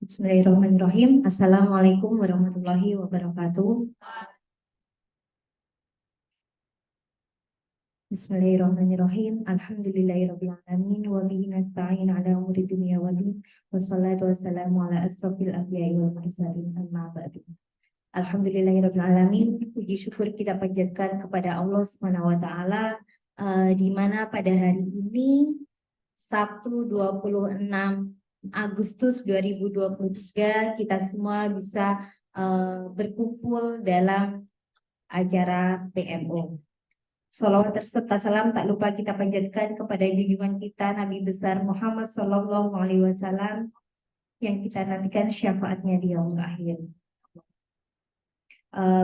Bismillahirrahmanirrahim. Assalamualaikum warahmatullahi wabarakatuh. Bismillahirrahmanirrahim. Alhamdulillahirabbil alamin wa bihi nasta'in ala umuri dunya waddin. Wassalatu wassalamu ala asrofil anbiya'i wal mursalin. Amma ba'du. Alhamdulillahirabbil alamin. Puji syukur kita panjatkan kepada Allah Subhanahu wa taala, di mana pada hari ini Sabtu 26 Agustus 2023 kita semua bisa berkumpul dalam acara PMO. Salawat serta salam tak lupa kita panjatkan kepada junjungan kita Nabi besar Muhammad Sallallahu Alaihi Wasallam yang kita nantikan syafaatnya di yaumul akhir.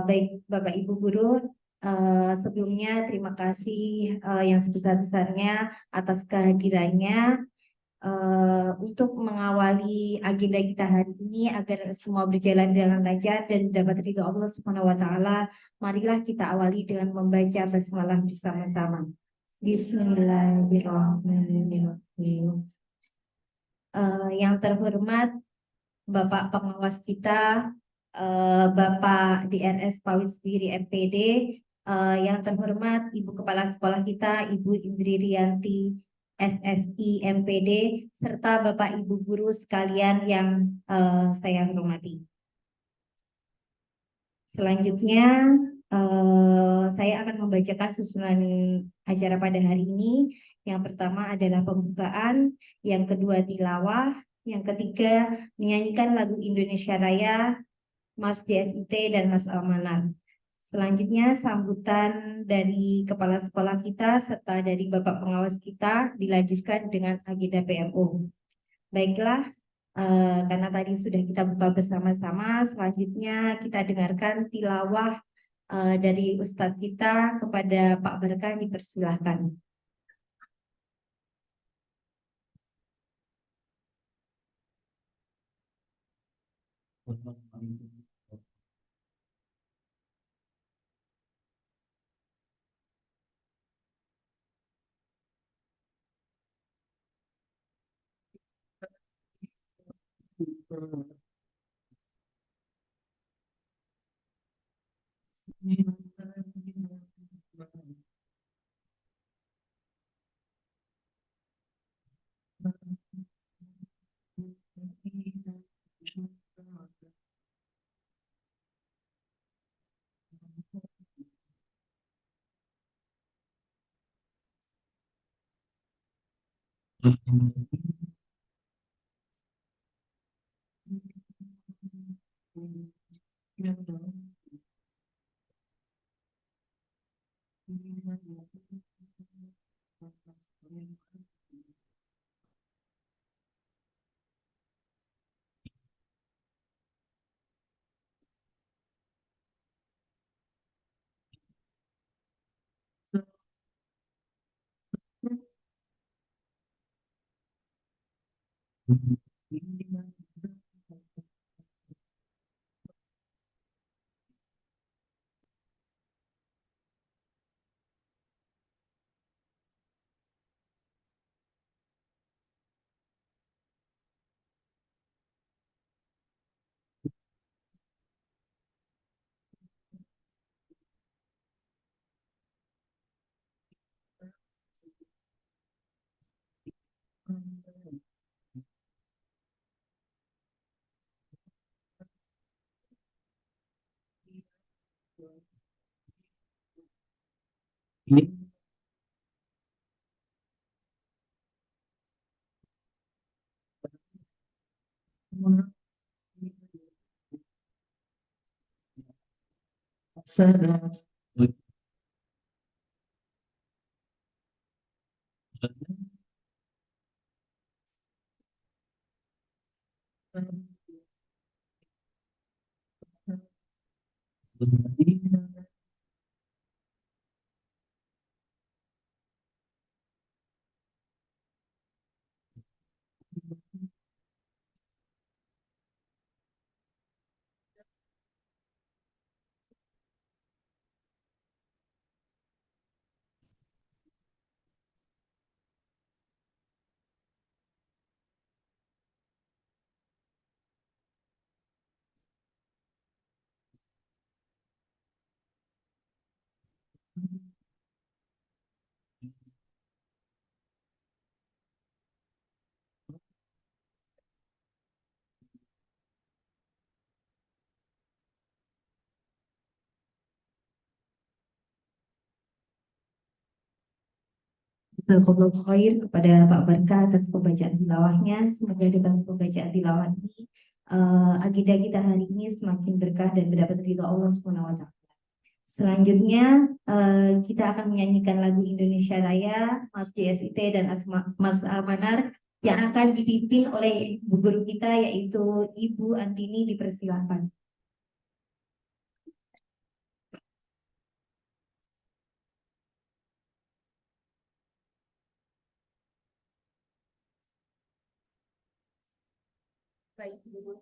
Baik Bapak Ibu Guru, sebelumnya terima kasih yang sebesar-besarnya atas kehadirannya untuk mengawali agenda kita hari ini agar semua berjalan dengan lancar dan dapat ridho Allah Subhanahu wa taala. Marilah kita awali dengan membaca basmalah bersama-sama. Bismillahirrahmanirrahim. Yang terhormat Bapak pengawas kita, Bapak DRS Pawit Sendiri MPD, yang terhormat Ibu Kepala Sekolah kita, Ibu Indri Rianti SSI MPD, serta Bapak Ibu Guru sekalian yang saya hormati. Selanjutnya, saya akan membacakan susunan acara pada hari ini. Yang pertama adalah pembukaan, yang kedua tilawah, yang ketiga menyanyikan lagu Indonesia Raya, Mars JSIT, dan Mas Almanar. Selanjutnya sambutan dari kepala sekolah kita serta dari Bapak pengawas kita dilanjutkan dengan agenda PMO. Baiklah, karena tadi sudah kita buka bersama-sama, selanjutnya kita dengarkan tilawah dari Ustadz kita kepada Pak Berkah, dipersilahkan. Jazakumullah khair kepada Pak Barkah atas pembacaan tilawahnya. Semoga dengan pembacaan tilawah ini agenda kita hari ini semakin berkah dan mendapat ridho Allah Subhanahu wa taala. Selanjutnya kita akan menyanyikan lagu Indonesia Raya, Mars JSIT dan Mars Almanar yang akan dipimpin oleh ibu guru kita yaitu Ibu Andini, dipersilakan. Baik, Ibu,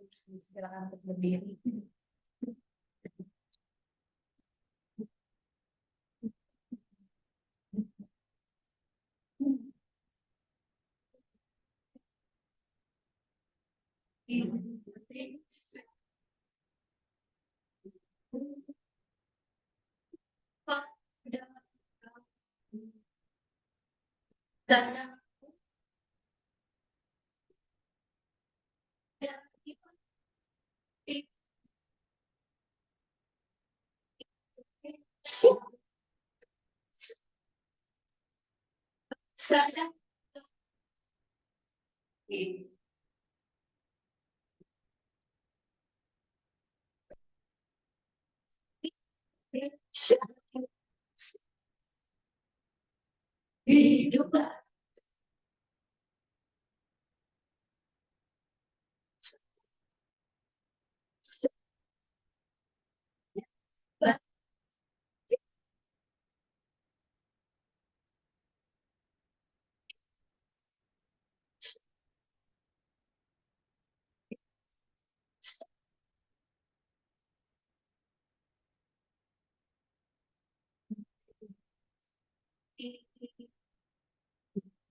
silakan untuk berdiri.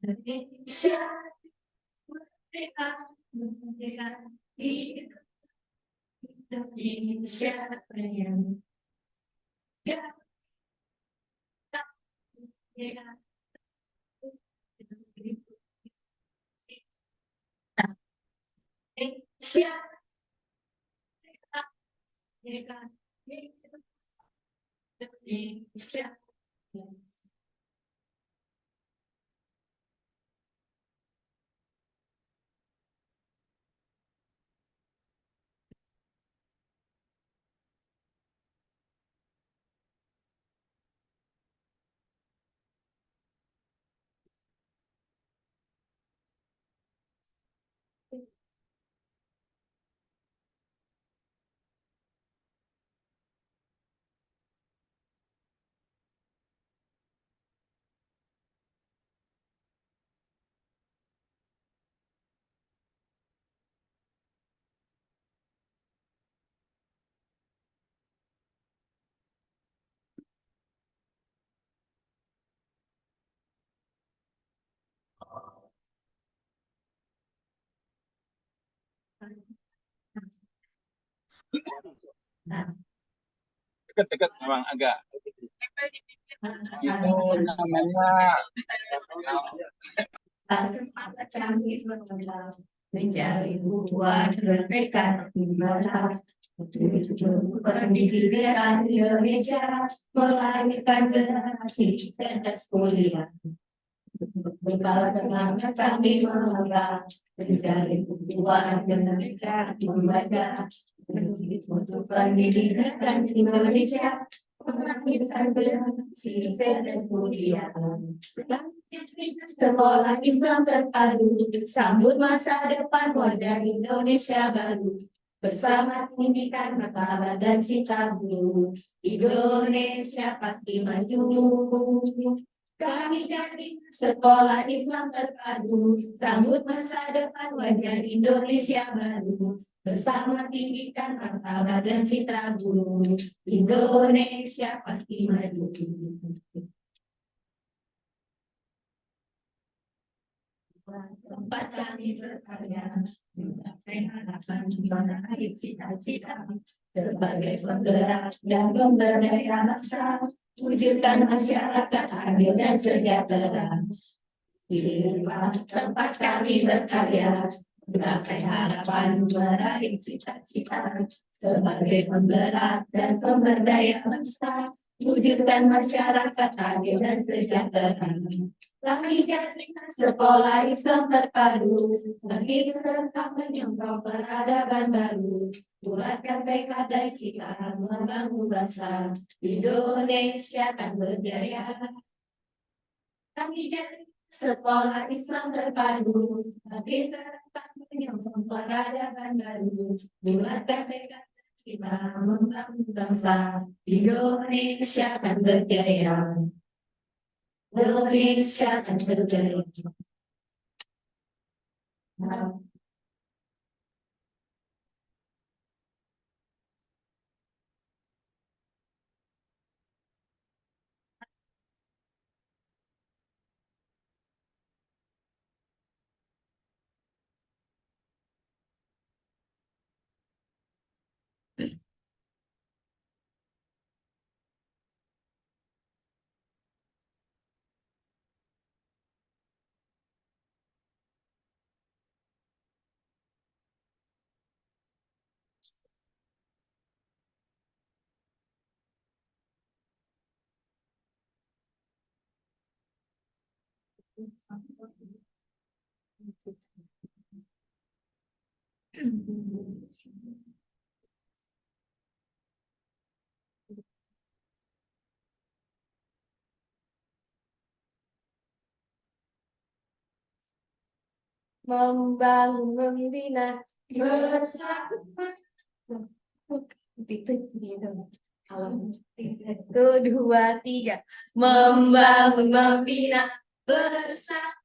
Indonesia merdeka, merdeka, Indonesia Raya. Indonesia merdeka, Indonesia. Dekat-dekat memang agak itu namanya menjadi buah merdeka ibadah pendidikan Indonesia melahirkan generasi cerdas mulia. Bekal semangat kami melangkah menjadi buah merdeka ibadah untuk pendidikan Indonesia melahirkan generasi cerdas mulia. Sekolah Islam terpadu sambut masa depan warga Indonesia baru. Bersama pendidikan martabat dan cita guru, Indonesia pasti maju. Kami jadi sekolah Islam terpadu sambut masa depan warga Indonesia baru. Bersama pendidikan martabat dan cita guru, Indonesia pasti maju. Tempat kami berkarya, mencapai harapan meraih cita-cita sebagai penggerak dan pemberdaya bangsa, wujudkan masyarakat adil dan sejahtera. Inilah tempat kami berkarya, mencapai harapan meraih cita-cita sebagai penggerak dan pemberdaya bangsa, wujudkan masyarakat adil dan sejahtera. Kami sekolah Islam terpadu, bagi tentang menyongkong peradaban baru, bulatkan tekad dan cita membangun bangsa, Indonesia akan berjaya. Kami jadi sekolah Islam terpadu, bagi tentang menyongkong peradaban baru, bulatkan tekad dan cita membangun bangsa, Indonesia akan berjaya. Indonesia akan berjaya. Membangun, membina bersama. Itu satu, dua, tiga. Membangun, membina bersama.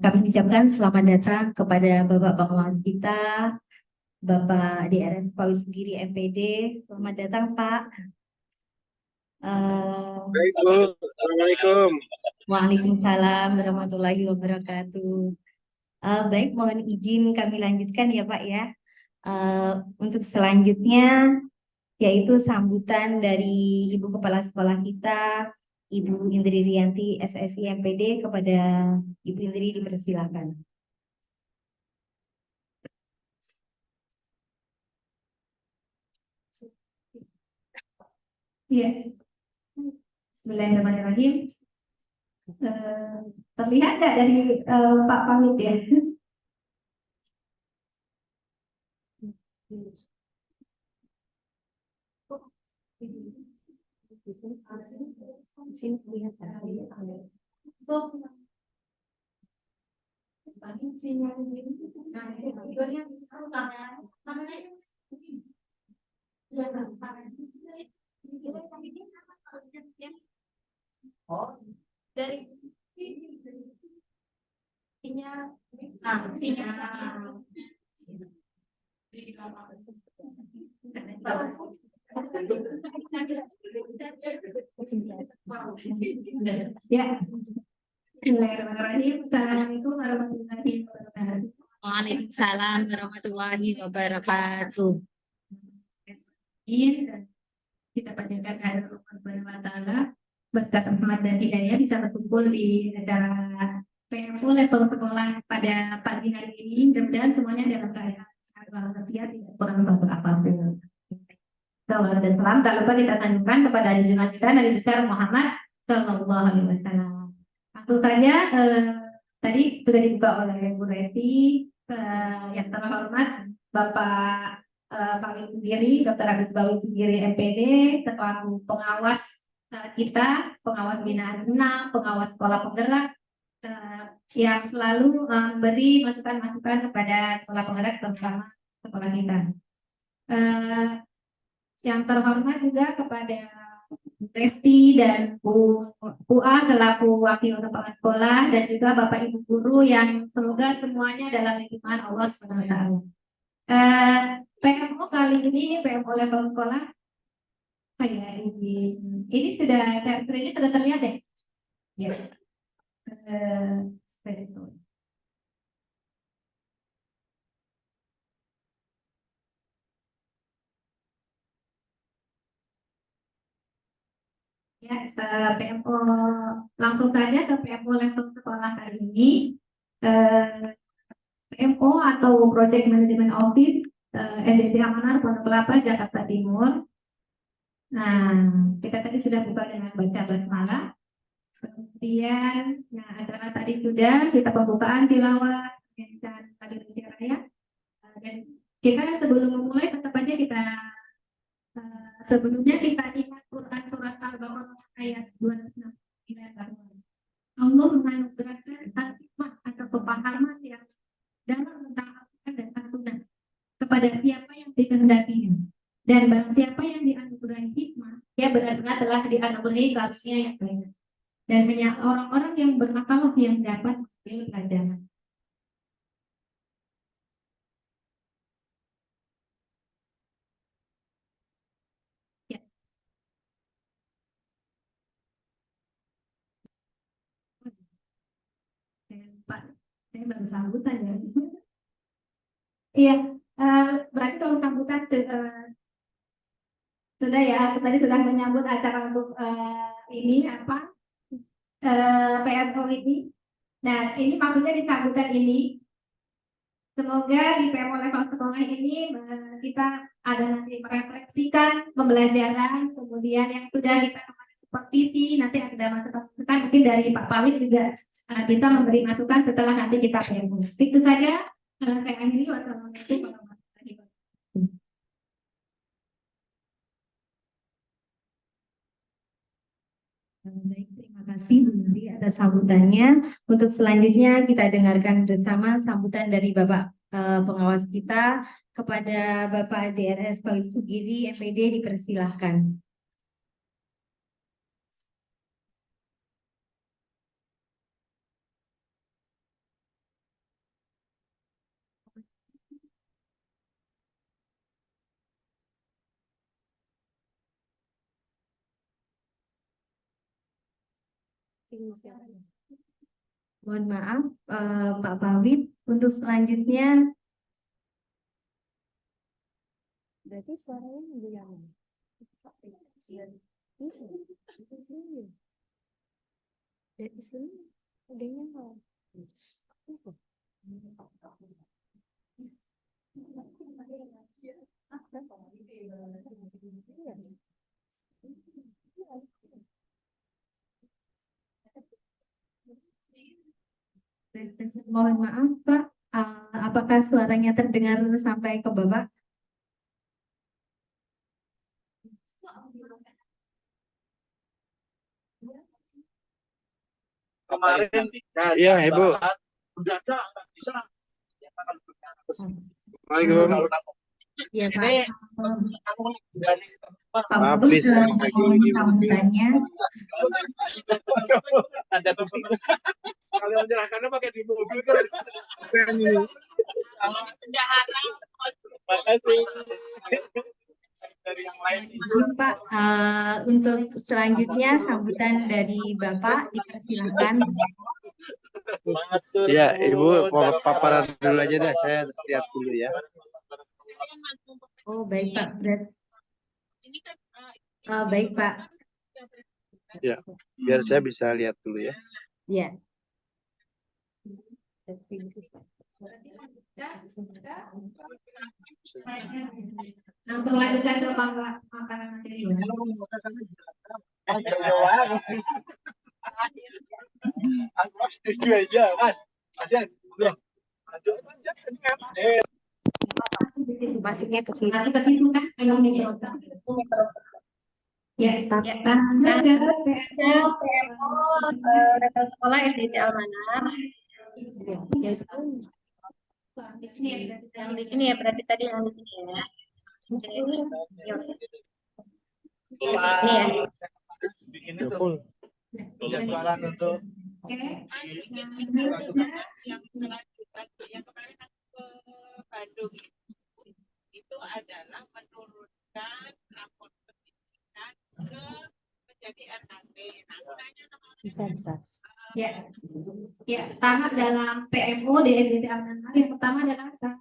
Kami ucapkan selamat datang kepada Bapak Pengawas kita, Bapak DRS Paul Sendiri MPD. Selamat datang Pak. Baik, Bu. Assalamualaikum. Waalaikumsalam warahmatullahi wabarakatuh. Baik, mohon izin kami lanjutkan ya Pak ya. Untuk selanjutnya yaitu sambutan dari Ibu Kepala Sekolah kita, Ibu Indri Rianti SSI MPD. Kepada Ibu Indri dipersilakan. Ya, Bismillahirrahmanirrahim. Terlihat nggak dari Pak Pamit ya? Di sini kelihatan. Dari sinyal, sinyal. Ya, Bismillahirrahmanirrahim. Assalamualaikum warahmatullahi wabarakatuh. Waalaikumsalam warahmatullahi wabarakatuh. Dan kita panjatkan kehadirat Allah Subhanahu wa taala berkat rahmat dan hidayah bisa berkumpul di acara PMU level sekolah pada pagi hari ini. Mudah-mudahan semuanya dalam keadaan sehat walafiat, tidak kurang suatu apapun. Salawat dan salam tak lupa kita tanjungkan kepada junjungan kita Nabi besar Muhammad Sallallahu Alaihi Wasallam. Langsung saja tadi sudah dibuka oleh Bu Reti, yang terhormat Bapak Bawi sendiri, Dr. Agus Bawi sendiri MPD, selaku pengawas kita, pengawas binaan 6, pengawas sekolah penggerak, yang selalu memberi masukan-masukan kepada sekolah penggerak terutama sekolah kita. Yang terhormat juga kepada Resti dan Bu A selaku wakil kepala sekolah dan juga Bapak Ibu guru yang semoga semuanya dalam lindungan Allah SWT. PMO kali ini PMO level sekolah ini sudah screen-nya sudah terlihat deh. Ya. Ya, PMO langsung saja ke PMO level sekolah kali ini. PMO atau Project Management Office SDT Amanah Pondok Kelapa Jakarta Timur. Nah, kita tadi sudah buka dengan baca basmalah. Kemudian, nah acara tadi sudah kita pembukaan tilawah dan tadi raya. Dan kita sebelum memulai tetap aja kita sebelumnya kita ingat Quran surat Al-Baqarah ayat 269. Allah menganugerahkan hikmah atau kepahaman yang dalam tentang Al-Quran dan As-Sunnah kepada siapa yang dikehendakinya. Dan barang siapa yang dianugerahi hikmah, dia benar-benar telah dianugerahi karunia yang banyak. Dan hanya orang-orang yang berakal yang dapat mengambil pelajaran. Ya. Pak, saya baru sambutan ya. Iya, berarti kalau sambutan sudah ya, aku tadi sudah menyambut acara untuk ini apa PMO ini. Nah, ini maksudnya di sambutan ini, semoga di PMO level sekolah ini kita ada nanti merefleksikan pembelajaran, kemudian yang sudah kita kemarin supervisi, nanti ada masukan mungkin dari Pak Pawit juga bisa memberi masukan setelah nanti kita PMO. Itu saja, saya akhiri. Wassalamualaikum warahmatullahi wabarakatuh. Baik, terima kasih Bu Nuri atas sambutannya. Untuk selanjutnya kita dengarkan bersama sambutan dari Bapak pengawas kita kepada Bapak DRS Pawit Sugiri MPD, dipersilahkan. Mohon maaf, Pak Pawit. Untuk selanjutnya, berarti suaranya nunggu yang mana? Dari sini, udahnya mau. Mohon maaf, Pak. Apakah suaranya terdengar sampai ke Bapak? Kemarin, iya Ibu. Assalamualaikum. Ya, Pak. Ini Pak Budi, habis mohon sambutannya. ada bukti. Kalau menyerahkannya pakai di mobil kan. Makasih. Dari yang lain. Izin, Pak, untuk selanjutnya sambutan dari Bapak dipersilahkan. Iya, Ibu mau paparan dulu aja deh, saya lihat dulu ya. Oh, baik, Pak. Baik, Pak. Ya, biar saya bisa lihat dulu ya. Ya. Langsung lanjutkan ke makanan materi. Aku setuju aja, Mas. Mas, belum. Masuknya ke sini. Masuk ke situ kan? Ya, ya, Rektor sekolah SDT Almanar. di sini ya, Yang di sini ya, berarti tadi yang di sini ya. Di sini. Ini ya. Bikin itu full. Jadwalan untuk oke. Yang kemarin aku ke Bandung itu adalah menurunkan rapor pendidikan ke menjadi RKT. Nah, aku nanya sama Bisa. Ya, ya, tahap dalam PMO di SDT Almanar yang pertama adalah ada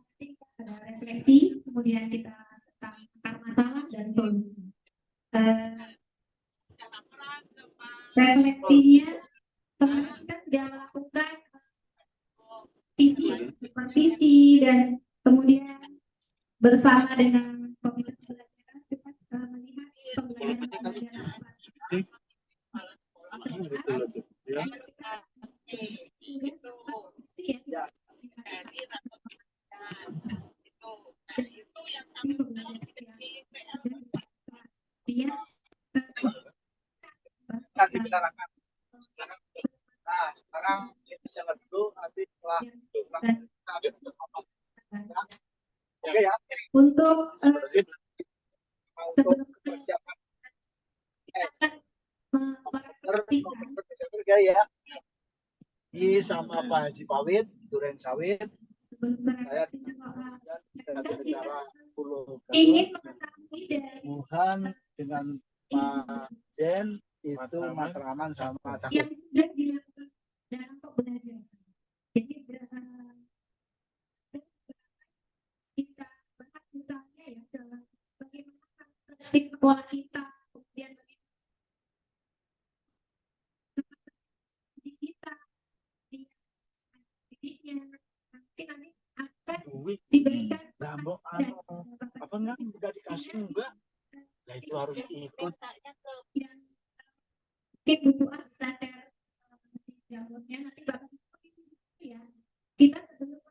refleksi, kemudian kita tentang akar masalah dan solusi. dalam peran ke Pak Refleksinya kemudian kita sudah melakukan supervisi dan kemudian bersama dengan komite pembelajaran kita melihat pembelajaran dari rapor itu yang sampai dia nanti kita akan. Nah, sekarang kita jalan dulu, nanti setelah oke ya. untuk Untuk persiapan Desember ya. Ini sama Pak Haji Pawit, Duren Sawit, saya dengan negara Pulau ingin Gadung, mengetahui dari Wuhan dengan Pak Jen itu Matraman sama yang Cakup. sudah dilakukan dalam pembelajaran. Jadi kita bahas misalnya ya dalam bagaimana karakteristik sekolah kita, kemudian kita didiknya nanti akan diberikan Apa enggak udah dikasih enggak? Nah itu harus ikut. yang mungkin butuh sadar jamurnya nanti bapak ya kita sebelum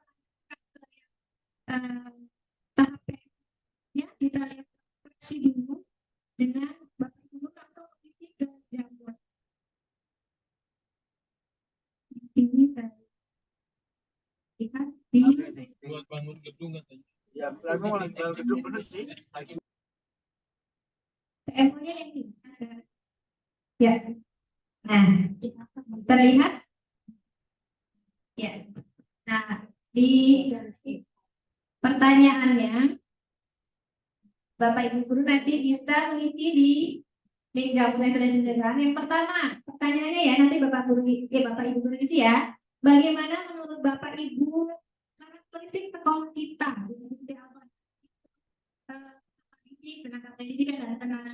tahapnya kita lihat dulu dengan bapak ibu langsung isi ke jamur ini lihat di buat bangun gedung katanya. Ya, memang lagi bangun gedung bener sih. PMO-nya yang ini ya. Nah, terlihat ya. Nah, di pertanyaannya Bapak Ibu guru nanti bisa mengisi di jawab yang sudah disediakan. Yang pertama, pertanyaannya ya nanti Bapak Ibu guru isi ya. Bagaimana menurut Bapak Ibu karakteristik sekolah kita? Tenaga pendidikan dan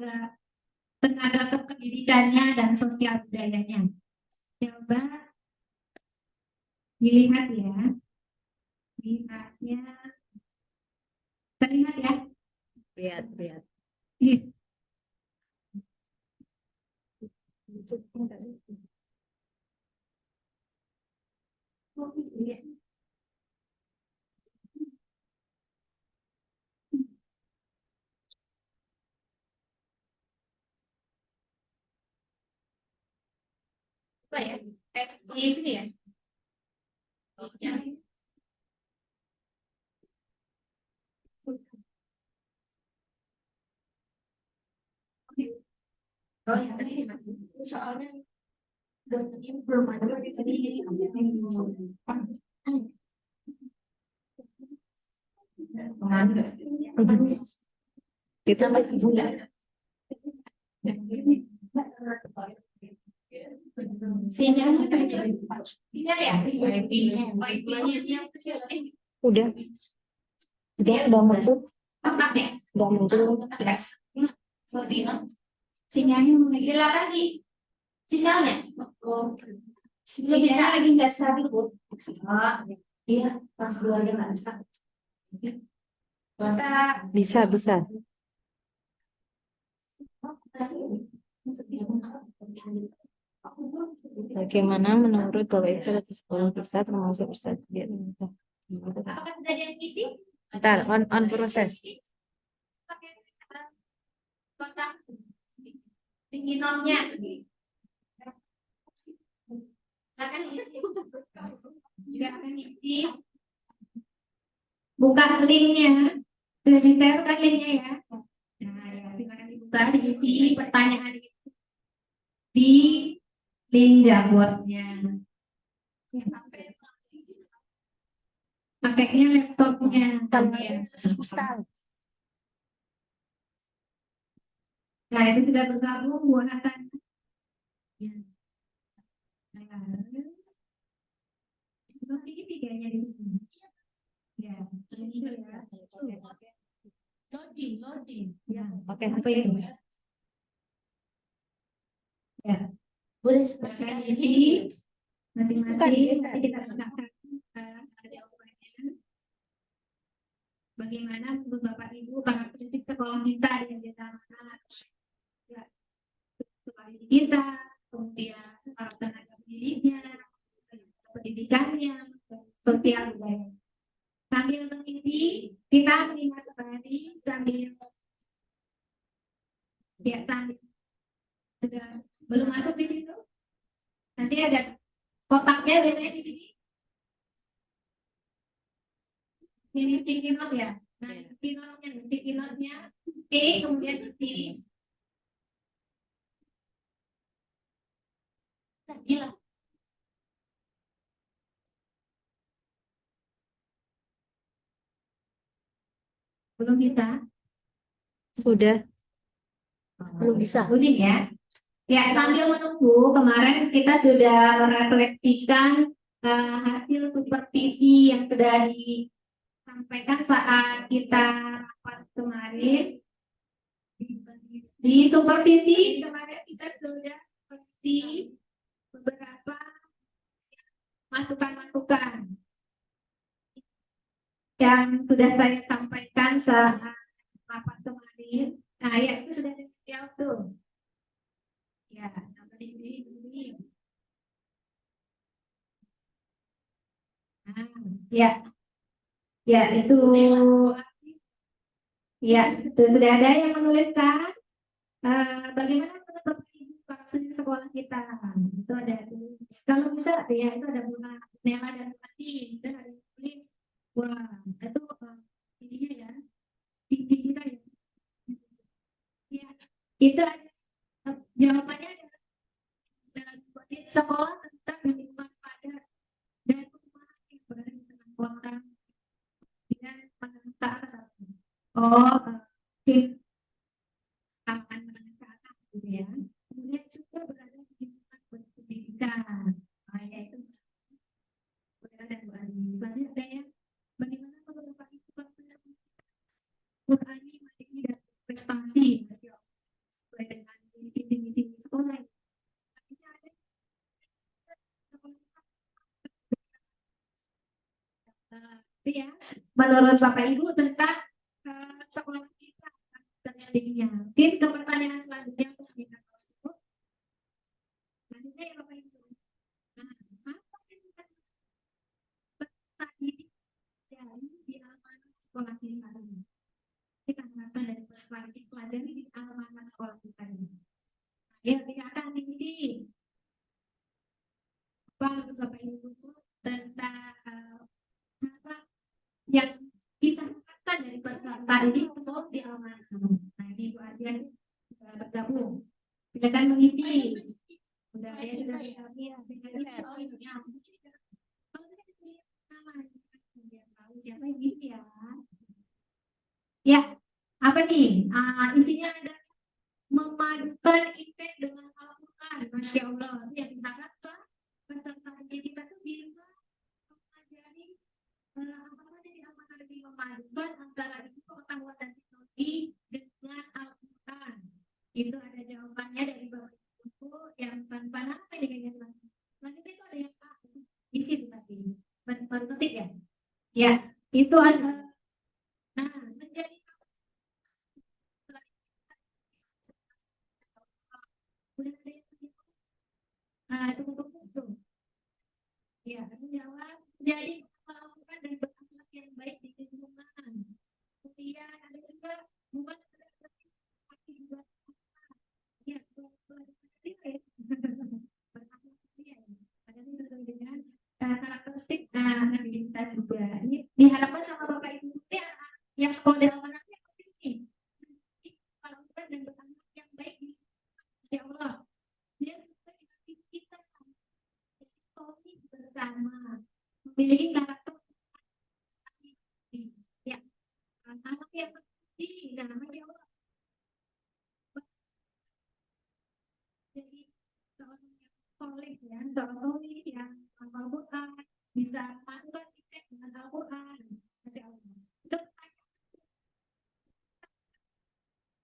tenaga kependidikannya dan sosial budayanya. Coba dilihat ya. Lihatnya terlihat ya. Lihat. Iya. Oh, iya. apa ya? Di sini ya. Oh, ya. Oh, ya, tadi soalnya belum ada jadi Kita sinyalnya kan jadi sinyal ya, wifi-nya kecil. udah muncul, Kotak ya, udah muncul. seperti itu. Sinyalnya silakan di sinyalnya. Belum bisa lagi nggak stabil bu. Iya, pas keluarnya nggak bisa. Bisa. Bagaimana menurut Bapak Ibu dari sekolah kita termasuk Ustaz Biar? Apakah sudah ada yang isi? Bentar, on proses. Pakai kotak tinggi notnya. Silakan isi. Silakan isi. Buka linknya. Sudah di-share kan linknya ya. Nah, ya, silakan dibuka, diisi pertanyaan itu di link Jamboardnya. Pakainya laptopnya kalian. Nah, itu sudah bergabung buatan. Nanti isi kayaknya di sini. Ya, ini ya. Loading. Ya, Oke, apa ini? ya. Boleh Silakan isi masing-masing. Nanti kita gunakan jawabannya. Bagaimana menurut Bapak Ibu para pendidik sekolah kita yang di mana ya, sekolah kita, kemudian para tenaga pendidiknya, pendidikannya, sosial budaya. Sambil mengisi, kita melihat kembali sambil ya sambil sudah belum masuk di situ. Nanti ada kotaknya biasanya di sini. Ini sticky note ya. Nah, sticky note-nya, oke, kemudian isi. Gila. Belum bisa. Sudah. Belum bisa. Udah ya. Ya, sambil menunggu, kemarin kita sudah merefleksikan hasil supervisi yang sudah disampaikan saat kita rapat kemarin. Di supervisi kemarin kita sudah mengisi beberapa masukan-masukan yang sudah saya sampaikan saat rapat kemarin. Nah, ya itu sudah dijawab tuh. Ya, sampai di sini. Nah, ya, ya itu, ya itu sudah ada yang menuliskan. Bagaimana menurut Ibu para sekolah kita? Itu ada. Kalau bisa, ya itu ada bunga Nela dan Martin. Dan ada yang tulis. Wah, itu ininya ya, tinggi kita ya. Ya, itu ada jawabannya adalah dalam sekolah tetap berlingkungan padat dan rumah yang berada di tengah kota dengan menentang tim aman menengah ke atas gitu ya. Kemudian juga berada di lingkungan pendidikan. Nah, yaitu berada dan berada. Selanjutnya ada yang bagaimana menurut Pak Ibu mengurangi materi dan prestasi sesuai dengan visi-misi sekolah. Artinya ada ya, menurut Bapak Ibu tentang sekolah kita statistiknya. Mungkin ke pertanyaan selanjutnya kita selanjutnya ya Bapak Ibu. Nah, apa yang kita tadi dari di almanac sekolah kita ini? Kita harapkan dari pelajari di almanac sekolah kita ini. Ya, silakan diisi. Aldi masuk di Almanah. Nah, ini Bu Adian bergabung. Silakan mengisi. Sudah ada yang sudah bergabung. Oh, ini ya. Kalau kita tulis nama, biar tahu siapa yang ngisi ya. Ya, apa nih? Isinya ada memadukan ITE dengan Al-Quran. Masya Allah. Yang diharapkan peserta kita tuh bisa mempelajari apa saja di Al-Quran, lebih memadukan antara itu pengetahuan dan teknologi dengan Al-Quran. Itu ada jawabannya dari Bapak Ibu yang pan-pan apa ini kayaknya. Selanjutnya itu ada yang isi tadi. Baru ketik ya? Ya, itu ada. Nah, menjadi udah ada yang tunggu. Ya, menjawab. Jadi melakukan dan berakhlak yang baik di lingkungan. Kemudian ada juga buat akibat ya, ada yang sesuai dengan karakteristik aktivitas juga. Ini diharapkan sama Bapak Ibu yang sekolah di Almanaknya ini melakukan dan berakhlak yang baik di Insya Allah. Dia sesuai dengan kita komit bersama memiliki karakter ya anak yang bersih dan nama Allah. Jadi seorang yang soleh ya, seorang soleh yang hafal Quran bisa melakukan kita dengan Al-Quran. Masya Allah. Itu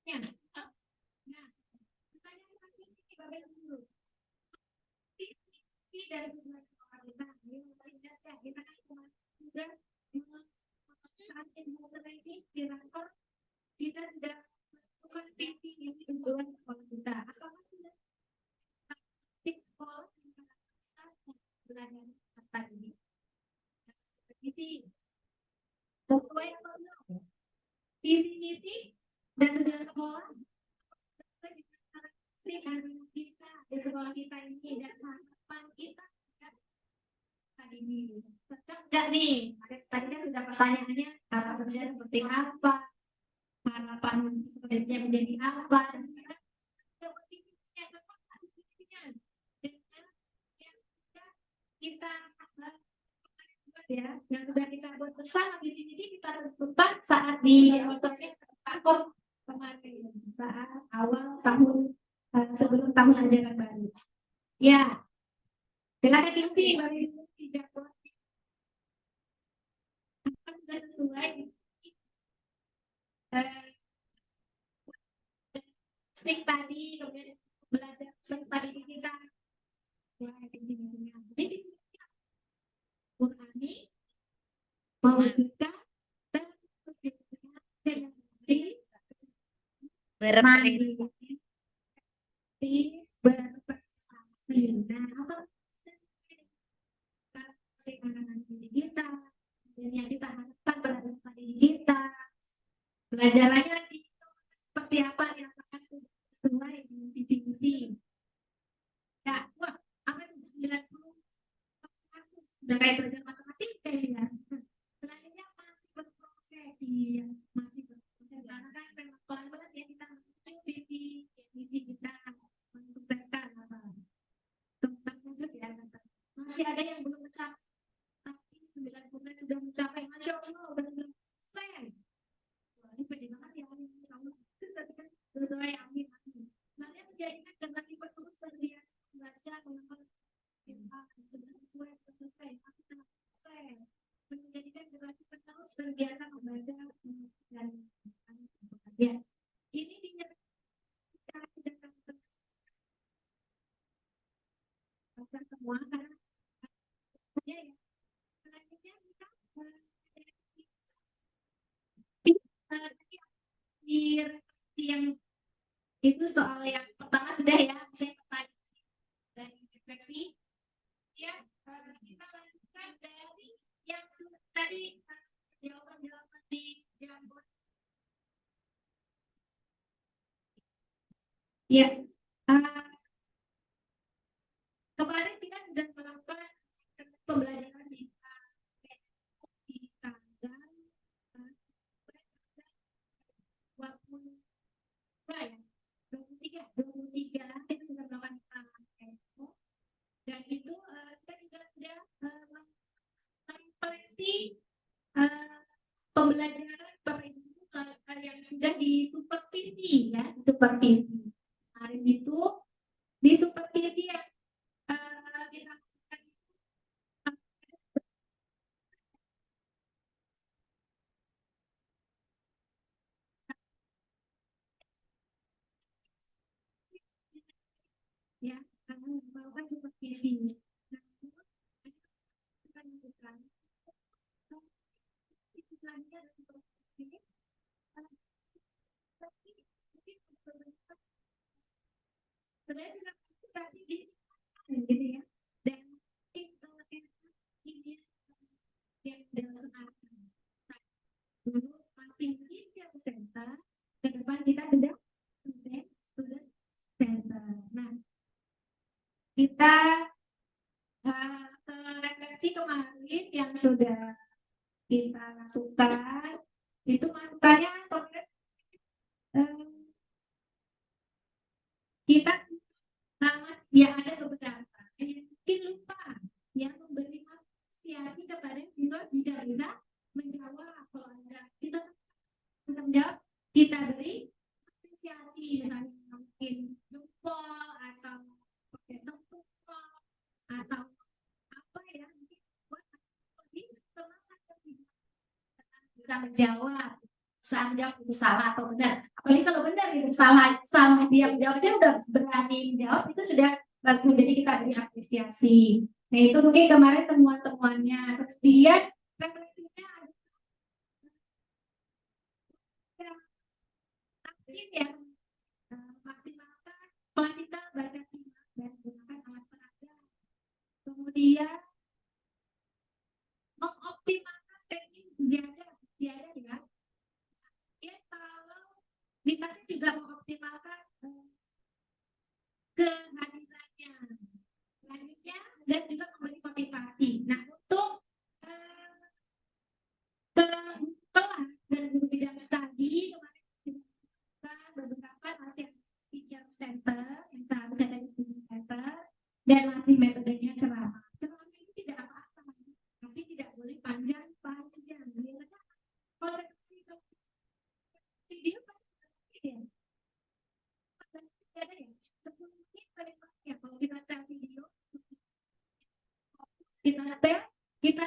ya. Nah, pertanyaan ini Bapak dulu. Ini dari orang kita, kita kan juga saat ini di rakor kita sudah melakukan visi ini tujuan sekolah kita. Apakah sudah sekolah yang kita belajar kata ini? Visi sesuai apa belum? Visi dan tujuan sekolah sesuai dengan kita di sekolah kita ini dan harapan kita tadi ini. Cocok nggak nih? Tadi kan sudah pertanyaannya harapan kerja seperti apa? Harapan kerja menjadi apa? Dan sekarang kita ya yang sudah kita buat bersama di sini kita tentukan saat di kantor kemarin saat awal tahun sebelum tahun ajaran baru. Ya, silakan isi bagi tidak akan sudah sesuai sing tadi kemudian belajar sing tadi kita ya di sini jadi Qurani mewujudkan dan berprestasi berprestasi. Nah, apa anak-anak kita yang kita harapkan pada diri kita pelajarannya seperti apa yang akan sesuai dengan visi-visi. Ya, wah, apa itu 90 sudah kayak belajar matematika ya. Selanjutnya masih berproses, iya, masih berproses. Karena kan pelan-pelan ya kita menuju visi kita mensukseskan apa tentang wujud ya. Masih ada yang belum mencapai, tapi 90 sudah mencapai. Masya Allah, udah 90%. Wah, ini pede banget ya, Allah. Sesuai amin. Lalu menjadikan dengan terus terbiasa membaca mengenal sudah sesuai menjadikan generasi terus terbiasa membaca dan ya ini tidak semua karena ya selanjutnya kita yang itu soal yang pertama sudah ya saya pertanyaan dari refleksi ya kita lanjutkan dari yang tadi jawaban di Jamboard ya kemarin kita sudah melakukan pembelajaran di tanggal juga di supervisi ya, di supervisi. Kemarin itu di supervisi yang dilakukan ya, karena melakukan supervisi. Namun, akan melakukan istilahnya ada supervisi, tapi mungkin sebenarnya tadi di gitu ya, dan mungkin ini yang dalam dulu masih hijau center, ke depan kita sudah student center. Nah, kita ke refleksi kemarin yang sudah kita lakukan itu masukannya kita ya ada beberapa yang mungkin lupa yang memberi apresiasi kepada siswa tidak bisa menjawab. Kalau ada kita menjawab, kita beri apresiasi dengan mungkin jempol atau pakai tepuk atau apa ya, mungkin buat lebih semangat bisa menjawab, itu salah atau benar. Apalagi kalau benar itu salah dia menjawabnya udah berani menjawab, itu sudah bagus. Jadi kita beri apresiasi. Nah itu mungkin kemarin temuan-temuannya. Terus dia refleksinya yang maksimalkan klasifikal baca simak dan gunakan alat peraga. Kemudian mengoptimalkan teknik ziyadah ya. Ya kalau dikasih juga mengoptimalkan kehadirannya. Selanjutnya dan juga memberi motivasi. Nah untuk kelas dan guru bidang studi kemarin beberapa masih teacher center yang seharusnya dari student center dan masih metodenya ceramah. Ceramah itu tidak apa-apa, tapi tidak boleh panjang. Biasanya kalau video ya, 10 menit paling banyak ya. Kalau kita share video, kita share, kita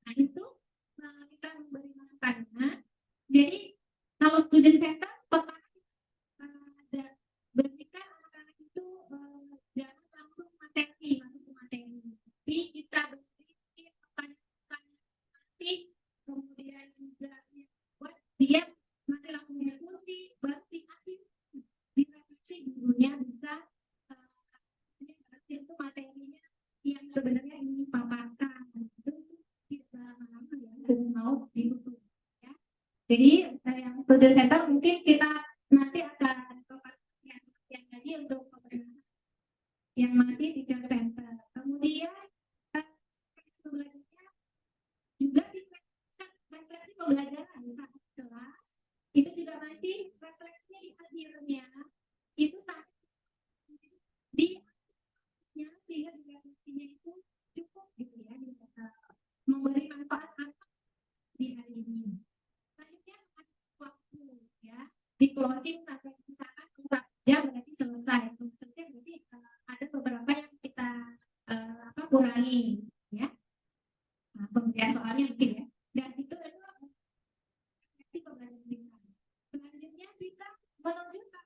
nah itu kita memberi masukannya. Jadi kalau student center pertama ada berikan anak-anak itu jangan langsung materi, masuk ke materi, tapi kita beri pertanyaan masih, kemudian juga buat dia nanti langsung diskusi, berarti direfleksi gurunya bisa itu materinya yang sebenarnya dipaparkan itu tidak lama-lama ya, mau ditutup ya. Jadi yang student center mungkin kita nanti akan yang tadi untuk yang masih teacher center. Kemudian selanjutnya juga refleksi pembelajaran saat kelas itu juga masih refleksinya di akhirnya itu sangat di sehingga refleksinya itu cukup gitu ya, memberi manfaat apa di hari ini. Selanjutnya waktu ya, di closing sampai misalkan 4 jam berarti selesai. Selesai berarti ada beberapa yang kita kurangi ya. Nah, pemberian soalnya mungkin ya. Dan itu refleksi pembelajaran kita. Selanjutnya kita menunjukkan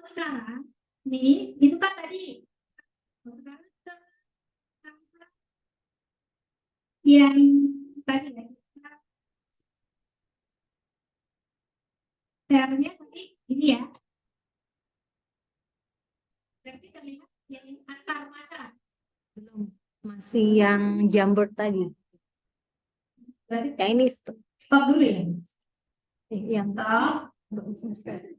sekarang nih, itu kan tadi yang tadi ya, share-nya tadi ini ya, berarti terlihat yang antar mata Belum, masih yang Jamboard tadi. berarti Ya ini stop dulu ya, yang stop. belum selesai.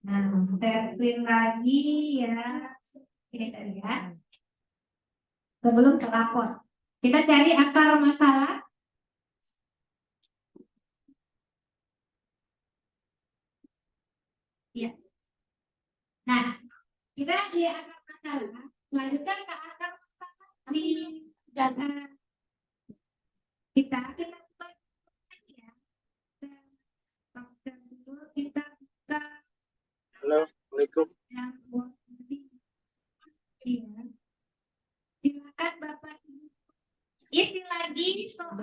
Nah, share lagi ya, ini tadi ya, sebelum ke lapor kita cari akar masalah. Ya. Nah, kita di akar masalah, lanjutkan ke akar masalah di data. kita buka ya. Dan dulu kita buka Halo, Assalamualaikum. yang iya. Silakan Bapak Ibu. Isi lagi soal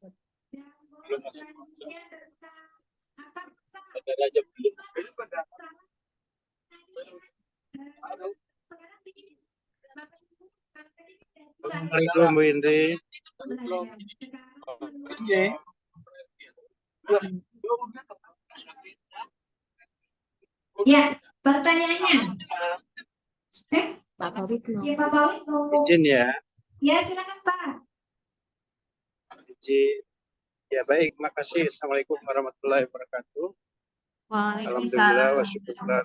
dan selanjutnya tentang apa Ada aja belum. sekarang begini Bapak Ibu Assalamualaikum Bu Indri. Ya, pertanyaannya. Pak Fawid mau. Ya Pak Fawid mau. Izin ya. Ya silakan Pak. Izin. Ya baik, makasih. Assalamualaikum warahmatullahi wabarakatuh. Alhamdulillah wa syukurlah.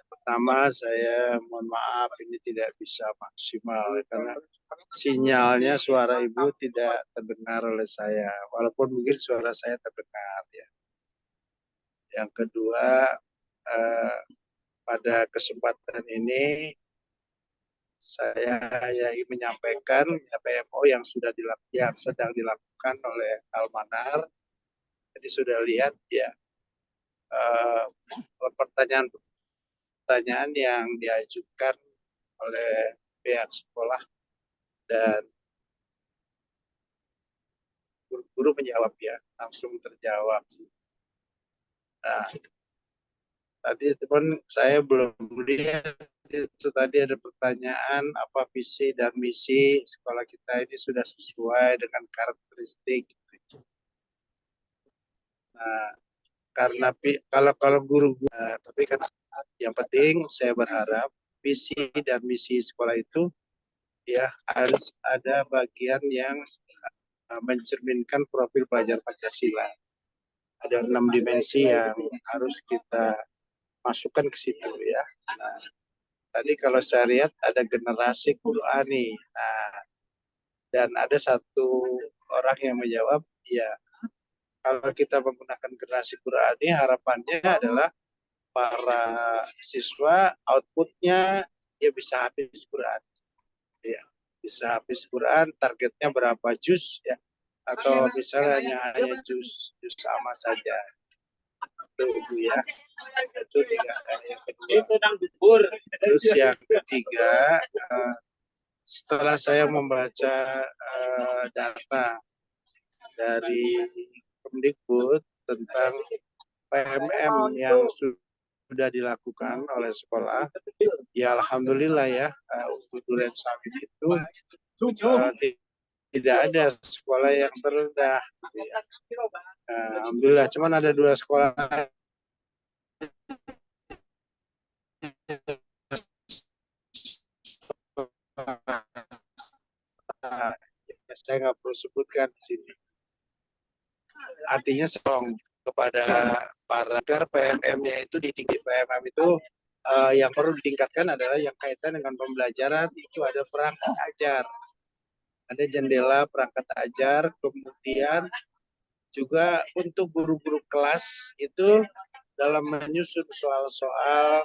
Pertama saya mohon maaf ini tidak bisa maksimal karena sinyalnya suara ibu tidak terdengar oleh saya, walaupun mungkin suara saya terdengar ya. Yang kedua, pada kesempatan ini saya ingin menyampaikan PMO yang sedang dilakukan oleh Almanar. Jadi sudah lihat ya pertanyaan yang diajukan oleh pihak sekolah dan guru-guru menjawab ya, langsung terjawab. Nah, tadi teman saya belum lihat itu tadi ada pertanyaan apa visi dan misi sekolah kita ini sudah sesuai dengan karakteristik. Nah, karena kalau guru, tapi kan yang penting saya berharap visi dan misi sekolah itu ya harus ada bagian yang mencerminkan profil pelajar Pancasila. Ada 6 dimensi yang harus kita masukkan ke situ ya. Nah, tadi kalau saya lihat ada generasi Qur'ani. Nah, dan ada satu orang yang menjawab, ya kalau kita menggunakan generasi Qur'ani harapannya adalah para siswa outputnya dia bisa habis Quran. Ya, bisa habis Quran, targetnya berapa juz ya. Atau misalnya hanya juz sama saja. Itu ya. Itu tiga. Yang kedua. Terus yang ketiga, setelah saya membaca data dari Kemdikbud tentang PMM yang sudah dilakukan oleh sekolah, ya alhamdulillah ya untuk Duren Sawit itu tidak ada sekolah yang terendah. Alhamdulillah, cuman ada 2 sekolah saya nggak perlu sebutkan di sini. Artinya serong kepada para PMM-nya itu di tinggi PMM itu yang perlu ditingkatkan adalah yang kaitan dengan pembelajaran itu ada perangkat ajar, ada jendela perangkat ajar, kemudian juga untuk guru-guru kelas itu dalam menyusun soal-soal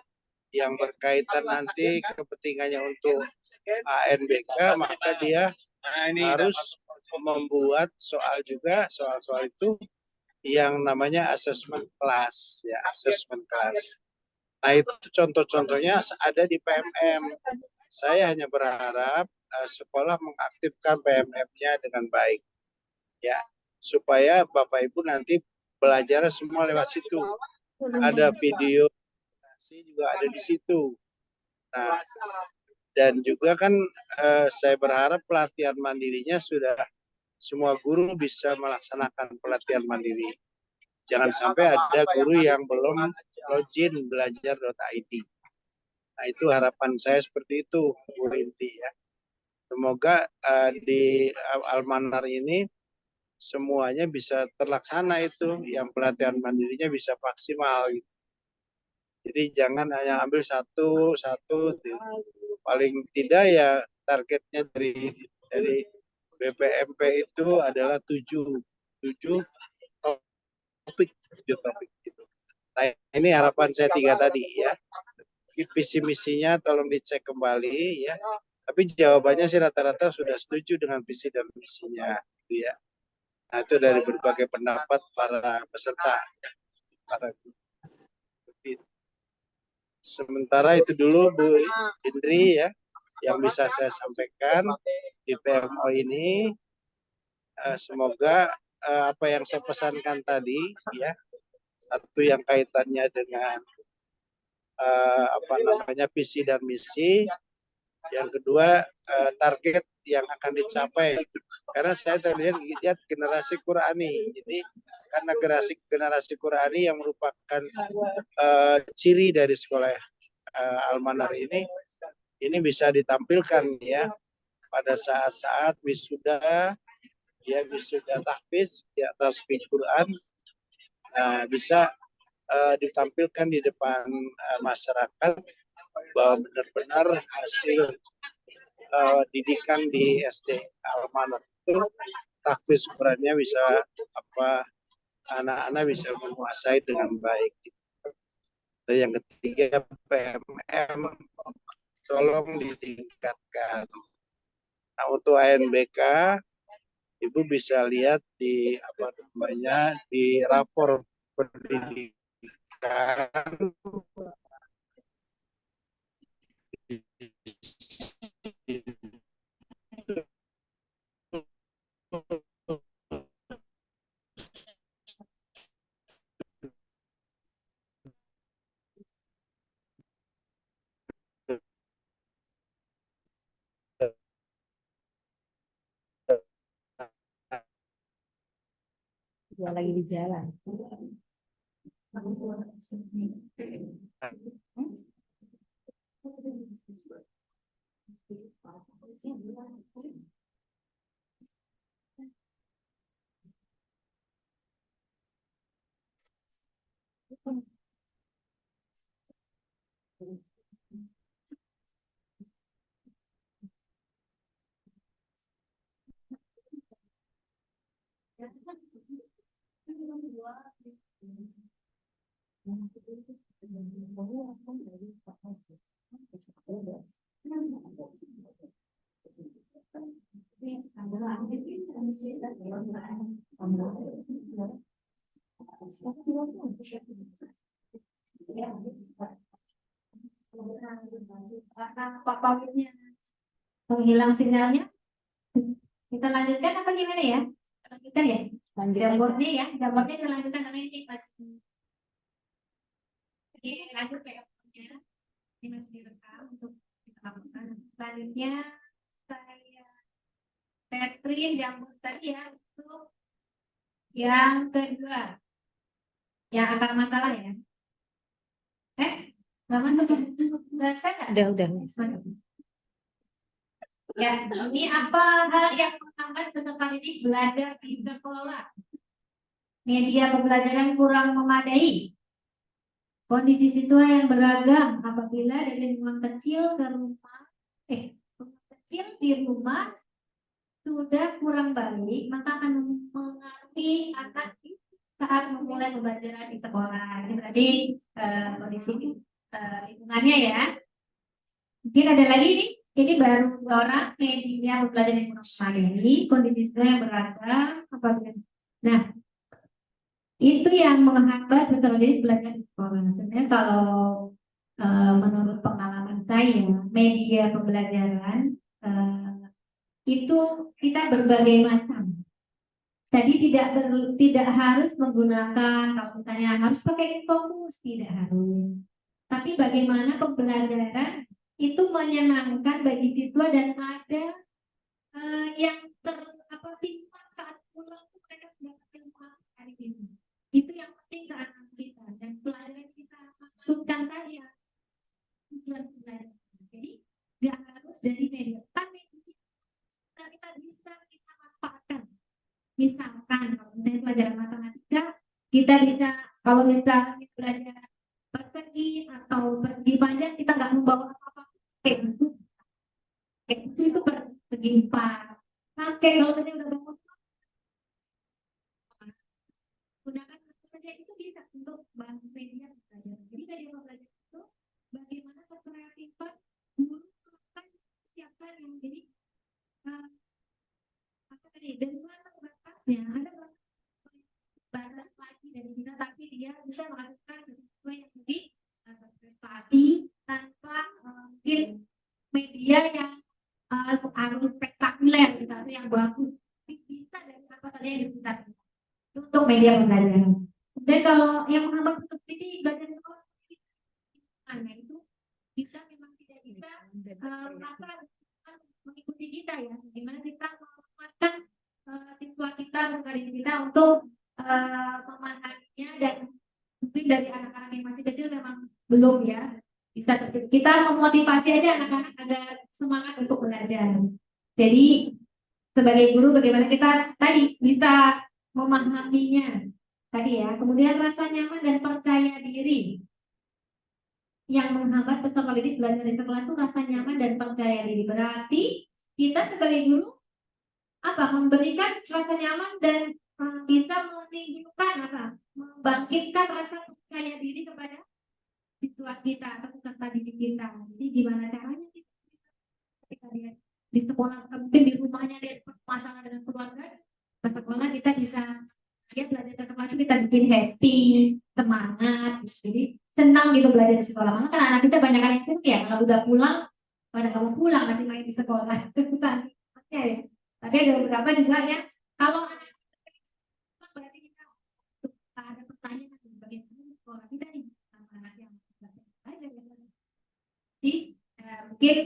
yang berkaitan nanti kepentingannya untuk ANBK, maka dia harus membuat soal juga, soal-soal itu yang namanya assessment class ya, assessment class. Nah itu contoh-contohnya ada di PMM. Saya hanya berharap sekolah mengaktifkan PMM-nya dengan baik ya, supaya Bapak Ibu nanti belajar semua lewat situ. Ada video juga ada di situ. Nah, dan juga kan saya berharap pelatihan mandirinya sudah semua guru bisa melaksanakan pelatihan mandiri. Jangan sampai ada guru yang belum login belajar.id. Nah, itu harapan saya seperti itu, Bu Inti ya. Semoga di Almanar ini semuanya bisa terlaksana itu, yang pelatihan mandirinya bisa maksimal gitu. Jadi jangan hanya ambil satu, paling tidak ya targetnya dari BPMP itu adalah 7 topik gitu. Nah, ini harapan saya 3 tadi ya. Visi misinya tolong dicek kembali ya. Tapi jawabannya sih rata-rata sudah setuju dengan visi dan misinya, gitu ya. Nah, itu dari berbagai pendapat para peserta. Para Sementara itu dulu Bu Indri ya, yang bisa saya sampaikan di PMO ini. Semoga apa yang saya pesankan tadi ya, satu yang kaitannya dengan apa namanya visi dan misi, yang kedua target yang akan dicapai. Karena saya lihat generasi Qurani, jadi karena generasi Qurani yang merupakan ciri dari sekolah Al-Manar ini bisa ditampilkan ya pada saat-saat wisuda, ya wisuda tahfiz di atas Quran, bisa ditampilkan di depan masyarakat bahwa benar-benar hasil didikan di SD Al-Manar itu tahfiz Qurannya bisa anak-anak bisa menguasai dengan baik. Dan yang ketiga PMM tolong ditingkatkan. Nah, untuk ANBK Ibu bisa lihat di di rapor pendidikan Dia lagi di jalan. Apa-apanya menghilang sinyalnya, kita lanjutkan apa gimana ya? Lanjutkan ya? Dashboardnya ya, dashboardnya kita lanjutkan karena ini masih. Oke, lanjut PO-nya. Ini masih direkam untuk kita lakukan. Selanjutnya saya tes screen jamur tadi ya untuk yang kedua, yang akar masalah ya. Nggak masuk ya? Nggak, saya nggak. Udah. Ya, ini apa hal yang menghambat peserta didik belajar di sekolah? Media pembelajaran kurang memadai. Kondisi siswa yang beragam apabila dari lingkungan kecil ke rumah, kecil di rumah sudah kurang baik, maka akan mempengaruhi anak saat memulai pembelajaran di sekolah. Ini berarti kondisi lingkungannya ya. Mungkin ada lagi nih, ini baru orang media pembelajaran yang kurang memadai, kondisi siswa yang beragam apabila. Nah, itu yang menghambat peserta didik belajar di sekolah. Sebenarnya kalau menurut pengalaman saya, media pembelajaran itu kita berbagai macam. Jadi tidak harus menggunakan, kalau misalnya harus pakai Infokus, tidak harus. Tapi bagaimana pembelajaran itu menyenangkan bagi siswa dan ada yang simpan saat pulang mereka mendapatkan ilmu hari ini. Itu yang penting saat kita dan pelajaran kita maksudkan tadi ya. Tujuan pelajaran. Jadi nggak harus dari media, tapi kita bisa kita manfaatkan. Misalkan kalau misalnya pelajaran matematika, kita bisa kalau misalnya belajar persegi atau persegi panjang, kita nggak membawa apa-apa kayak itu persegi 4. Pakai kalau misalnya udah bangun gunakan apa saja itu bisa untuk bantu media belajar. Jadi media belajar itu bagaimana kekreatifan guru akan siapkan bagus, tapi bisa dari apa tadi yang kita untuk media pembelajaran. Dan kalau yang menghambat untuk ini belajar sekolah, nah itu kita memang tidak bisa merasa mengikuti kita ya, gimana kita menguatkan siswa kita, murid kita untuk memahaminya, dan mungkin dari anak-anak yang masih kecil memang belum ya bisa kita memotivasi aja anak-anak agar semangat untuk belajar. Jadi sebagai guru bagaimana kita tadi bisa memahaminya tadi ya. Kemudian rasa nyaman dan percaya diri yang menghambat peserta didik belajar di sekolah itu rasa nyaman dan percaya diri. Berarti kita sebagai guru memberikan rasa nyaman dan bisa menimbulkan membangkitkan rasa percaya diri kepada siswa kita atau peserta didik kita. Jadi gimana caranya kita ketika dia di sekolah, mungkin di rumahnya dia masalah dengan keluarga, ke sekolah kita bisa dia belajar ke sekolah itu kita bikin happy, semangat, jadi senang gitu belajar di sekolah. Malah kan anak kita banyak yang senang ya kalau udah pulang, pada kamu pulang masih main di sekolah. Ya. Tapi ada beberapa juga ya kalau anak berarti kita ada pertanyaan bagaimana di sekolah kita nih sama anak yang belajar ya. Jadi mungkin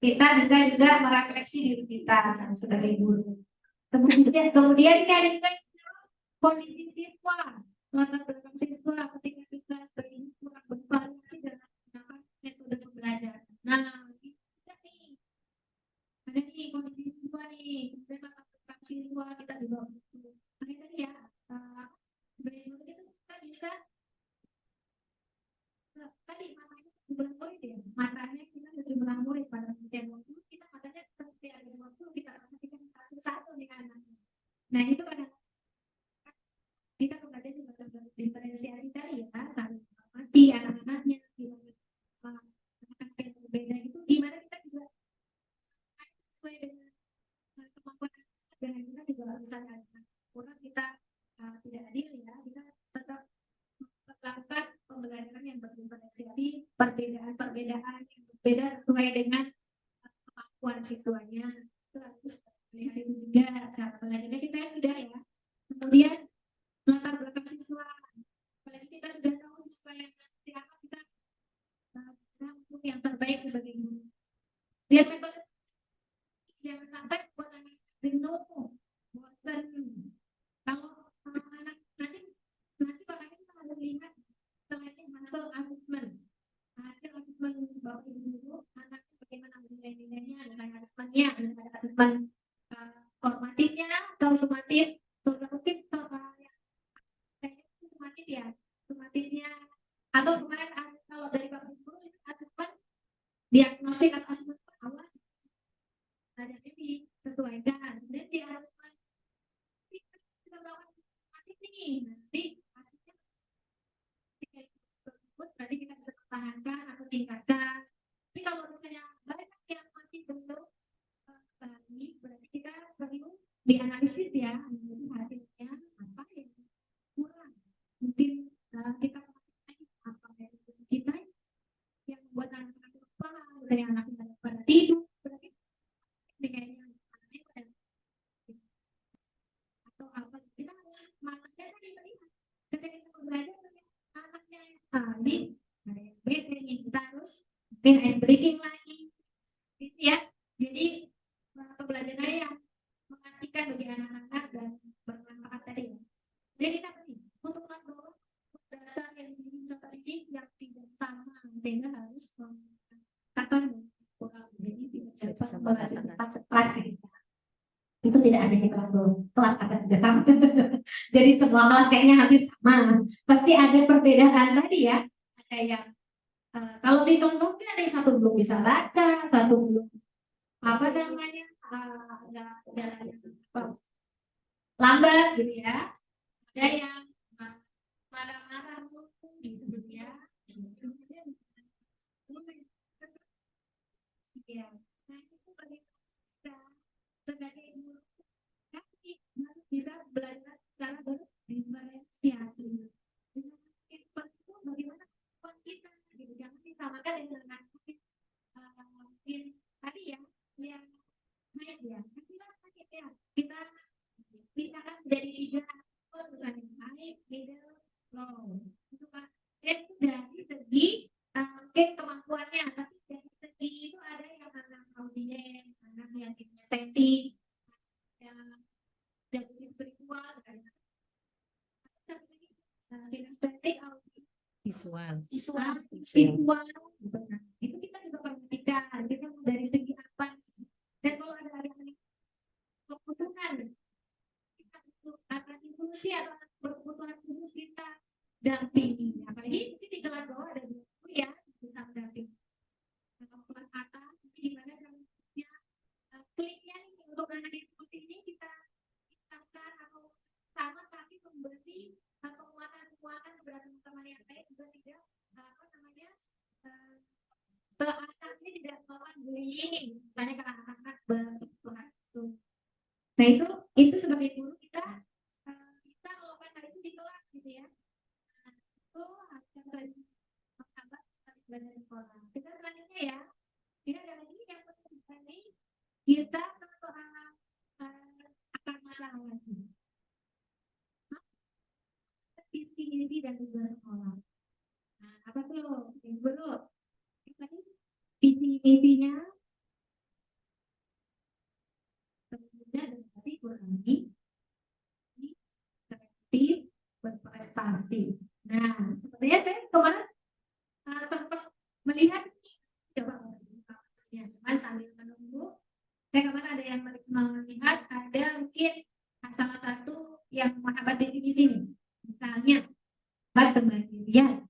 kita bisa juga merefleksi diri kita sebagai guru. Kemudian ini ada juga kondisi siswa, latar belakang siswa ketika kita sering kurang bervariasi dalam menggunakan metode pembelajaran. Nah, ini juga nih, ada nih kondisi siswa nih, kemudian latar belakang siswa kita juga butuh. Nah, tadi ya, sebagai itu kita bisa tadi matanya jumlah murid ya, matanya kita jumlah murid pada setiap waktu kita matanya seperti ada waktu kita perhatikan satu-satu nih anaknya. Nah itu kan kita belajar juga harus diferensiasi tadi ya, saling mengerti anak-anaknya, anak-anak yang berbeda itu gimana kita juga sesuai dengan kemampuan dan kita juga harus sadar kurang kita tidak adil ya, kita tetap melakukan pembelajaran yang berdiferensiasi, perbedaan-perbedaan yang berbeda sesuai dengan kemampuan siswanya. Itu harus dilihat juga cara belajarnya kita sudah ya. Kemudian latar belakang siswa, apalagi kita sudah tahu siswa yang seperti apa, kita bisa untuk yang terbaik sebagai guru. Lihat saya jangan sampai buat anak jenuh, bosan. Kalau anak nanti makanya kita harus lihat selain masuk asesmen, hasil asesmen bapak ibu guru, anak bagaimana nilai-nilainya, ada asesmennya, ada asesmen formatifnya atau sumatif, mungkin sumatif ya, sumatifnya, atau kemarin kalau dari bapak ibu guru asesmen diagnostik atau asesmen awal, ada ini sesuaikan, dan di asesmen kita melakukan sumatif nih, nanti berarti kita bisa pertahankan atau tingkatkan. Tapi kalau misalnya banyak yang masih belum baik, berarti kita perlu dianalisis ya, hasilnya apa yang kurang. Mungkin kita apa yang kita yang membuat anak-anak lupa, misalnya anak-anak pada tidur, berarti dengan yang atau apa kita harus matanya tadi melihat ketika kita belajar anaknya yang tadi ada yang beda nih, kita harus mungkin breaking lagi gitu ya. Jadi pembelajaran yang mengasihkan bagi anak-anak dan bermanfaat tadi ya. Jadi kita penting untuk mendorong dasar yang dididik yang tidak sama, sehingga harus mengatakan kurang, jadi tidak bisa belajar cepat gitu. Itu tidak ada di kelas atas juga sama. Jadi semua kelas kayaknya hampir sama. Pasti ada perbedaan tadi ya. Ada yang kalau dihitung mungkin ada yang satu belum bisa baca, satu belum nggak jalan lambat gitu ya. Ada yang marah-marah gitu ya. Ya, nah itu bagaimana sebagai guru kami harus bisa belajar secara berdiferensiasi. Itu bagaimana kemampuan kita, gitu. Jangan disamakan dengan mungkin tadi ya yang naik ya. Kita sakit ya. semuanya, tapi dari segi itu ada yang anak audien, anak yang estetik, yang dari spiritual, ada estetik, audien, Visual. visual, visual, gitu. Nah, itu kita juga perhatikan, kita mau dari segi apa. Dan kalau ada yang kebutuhan, kita butuh akan inklusi atau berkebutuhan khusus kita dampingi. Apalagi mungkin di kelas bawah ada guru ya bisa mendampingi. Kalau kelas atas, gimana caranya kliknya nih untuk anak yang seperti ini kita ciptakan atau sama tapi memberi penguatan kepada teman-teman yang lain juga tidak apa namanya ke anaknya tidak melakukan bullying. Misalnya kalau anak-anak berkebutuhan itu. Nah itu sebagai guru kita bisa melakukan hal itu di kelas gitu ya. Nah, itu akan saling menghambat belajar di sekolah. Kita selanjutnya ya. Ini ada lagi yang penting nih kita ke soal akar masalah lagi. Visi misi dan tujuan sekolah. Nah, apa tuh? Yang guru. Tadi visi misinya berbeda dan tapi kurangi kreatif berprestasi. Nah, sepertinya saya kemarin sempat melihat coba ya, cuman sambil menunggu saya kemarin ada yang melihat ada mungkin salah satu yang menghambat di sini misalnya kemandirian.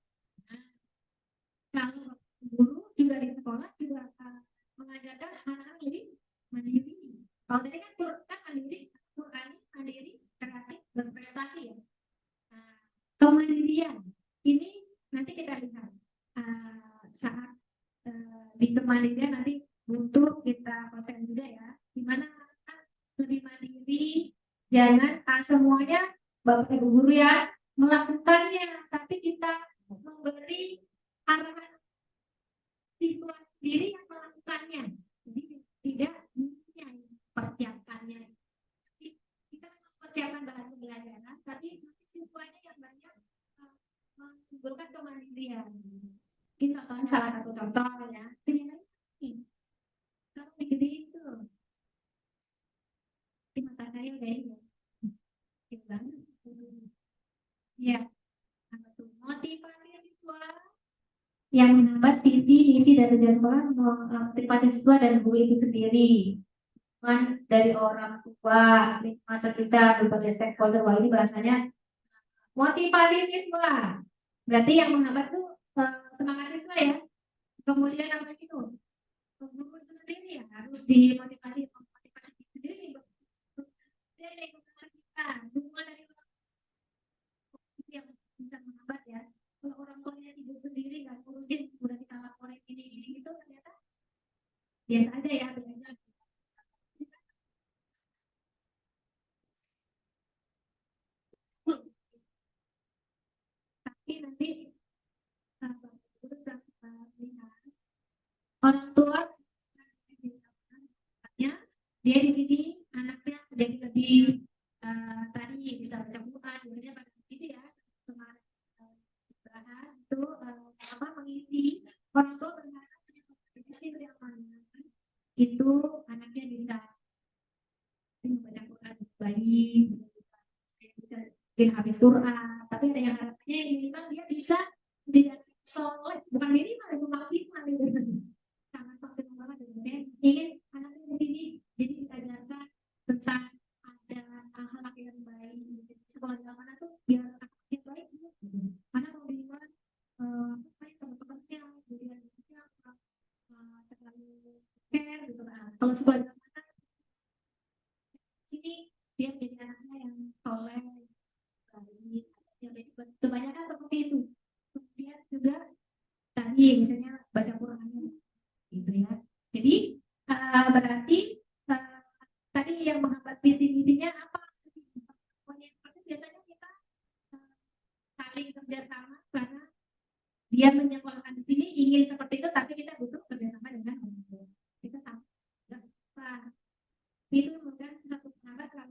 Nah, kalau guru juga di sekolah juga mengajarkan anak-anak jadi mandiri. Kalau tadi kan mandiri kreatif berprestasi ya. Nah, kemandirian ini nanti kita lihat saat di kemandirian nanti butuh kita konsen juga ya, dimana lebih mandiri, jangan semuanya bapak ibu guru ya melakukannya, tapi kita memberi arahan siswa sendiri yang melakukannya, jadi tidak persiapkannya. Jadi, kita mempersiapkan bahan pembelajaran, tapi siswanya yang banyak menimbulkan kemandirian. Ini contohnya salah satu contoh ya. Kalau begini itu di mata saya udah ini ya. Banget. Ya. Motivasi siswa yang menambah visi dan tujuan sekolah, motivasi siswa dan guru itu sendiri. Dari orang tua, lingkungan sekitar, berbagai stakeholder. Wah, ini bahasanya motivasi siswa. Berarti yang menghambat tuh semangat siswa ya. Kemudian apa itu? Guru itu sendiri ya harus dimotivasi sendiri. Dari lingkungan sekitar, dukungan dari orang tua yang bisa menghambat ya. Kalau orang tuanya tidur sendiri nggak ngurusin, udah kita laporin ini itu ternyata biasa aja ya bedanya. Tapi nanti orang tua dia di sini anaknya jadi lebih tadi bisa baca Quran, biasanya pada itu ya kemarin istirahat itu mengisi orang tua berharap yang mana itu anaknya bisa membaca Quran baik, bisa bikin habis Quran, tapi ada yang harapannya yang minimal dia bisa tidak soleh, bukan minimal itu maksimal itu sangat maksimal banget dan ingin anaknya di sini jadi diajarkan tentang ada hal-hal yang baik di sekolah di mana tuh biar anaknya baik karena kalau di luar teman-temannya kemudian terlalu care gitu kan. Kalau sekolah di mana sini dia menjadi anaknya yang soleh baik, yang kebanyakan seperti itu. Kemudian juga tadi misalnya baca Qurannya gitu ya. Jadi berarti tadi yang menghambat visi-misinya apa? Biasanya kita saling kerjasama karena dia menyekolahkan di sini ingin seperti itu, tapi kita butuh kerjasama dengan orang tua. Kita sama. Itu kemudian satu penghambat kalau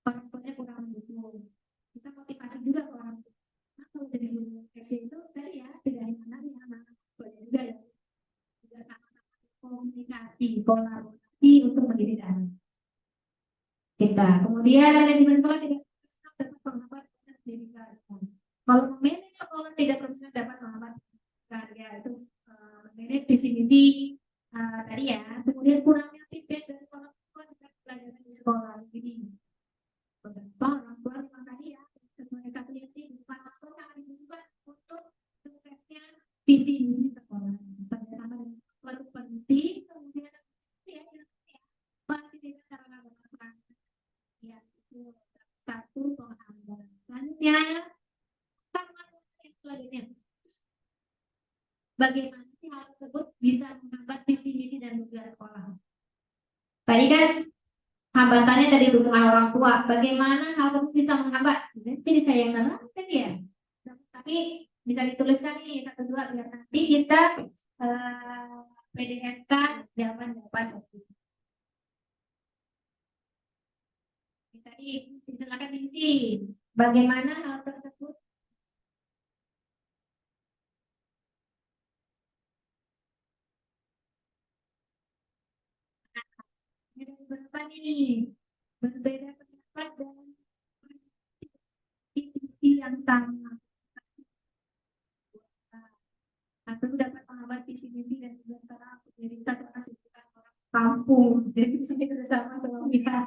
orang tuanya kurang mendukung. Kita motivasi juga ke orang tua. Nah, kalau dari guru SD itu tadi ya tidak hanya anak kolaborasi untuk mendidik anak kita. Kemudian manajemen sekolah tidak dapat menghambat pendidikan. Kalau memanage sekolah tidak pernah dapat menghambat karya itu memanage visi misi tadi ya. Kemudian kurangnya feedback dari orang tua terhadap pelajaran di sekolah. Jadi beberapa orang tua memang tadi ya sebagai satu yang bukan orang tua sangat dibutuhkan untuk suksesnya visi misi sekolah. Kerjasama dengan perlu penting. Kemudian ya pasti tidak sarana bermasalah. Ya itu satu penghambat. Selanjutnya kan masalah yang selanjutnya. Bagaimana sih hal tersebut bisa menghambat visi misi dan tujuan sekolah? Tadi kan hambatannya dari dukungan orang tua. Bagaimana hal tersebut bisa menghambat? Jadi saya yang nerangkan ya. Tapi bisa dituliskan nih satu dua biar nanti kita PDF-kan jawaban-jawaban. Tadi silakan diisi. Bagaimana hal tersebut ada beberapa nih berbeda pendapat dan visi yang sama atau dapat menghambat visi misi dan tujuan sekolah untuk menjadi satu kesibukan orang kampung. Jadi di sini bersama semua pihak.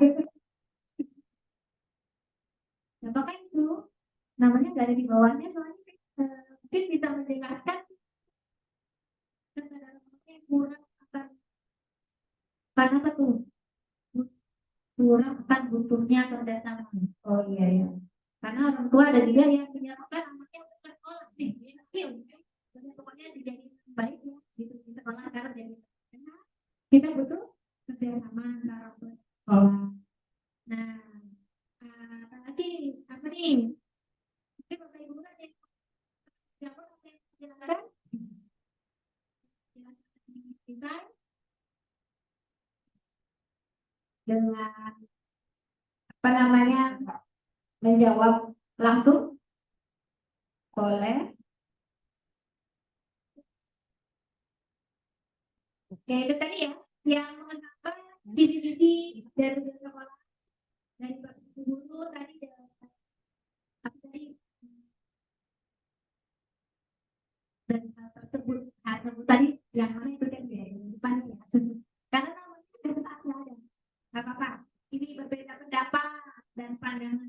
Apakah itu namanya nggak ada di bawahnya soalnya mungkin bisa menjelaskan kesadaran yang kurang akan karena apa tuh kurang akan butuhnya kerjasama. Oh iya ya, karena orang tua ada juga yang menyatakan anaknya bukan sekolah nih, dia pokoknya dijadiin baik ya gitu di sekolah karena jadi kita butuh kerjasama antara orang tua sekolah. Nah, apalagi apa nih? Mungkin Bapak Ibu ada yang silakan. Kita dengan apa namanya menjawab langsung boleh. Oke, itu tadi ya yang mengapa visi-visi dari sekolah dari guru tadi apa tadi dan hal tersebut tadi yang mana itu kan ya yang depan ya karena namanya ada nggak apa-apa ini berbeda pendapat dan pandangan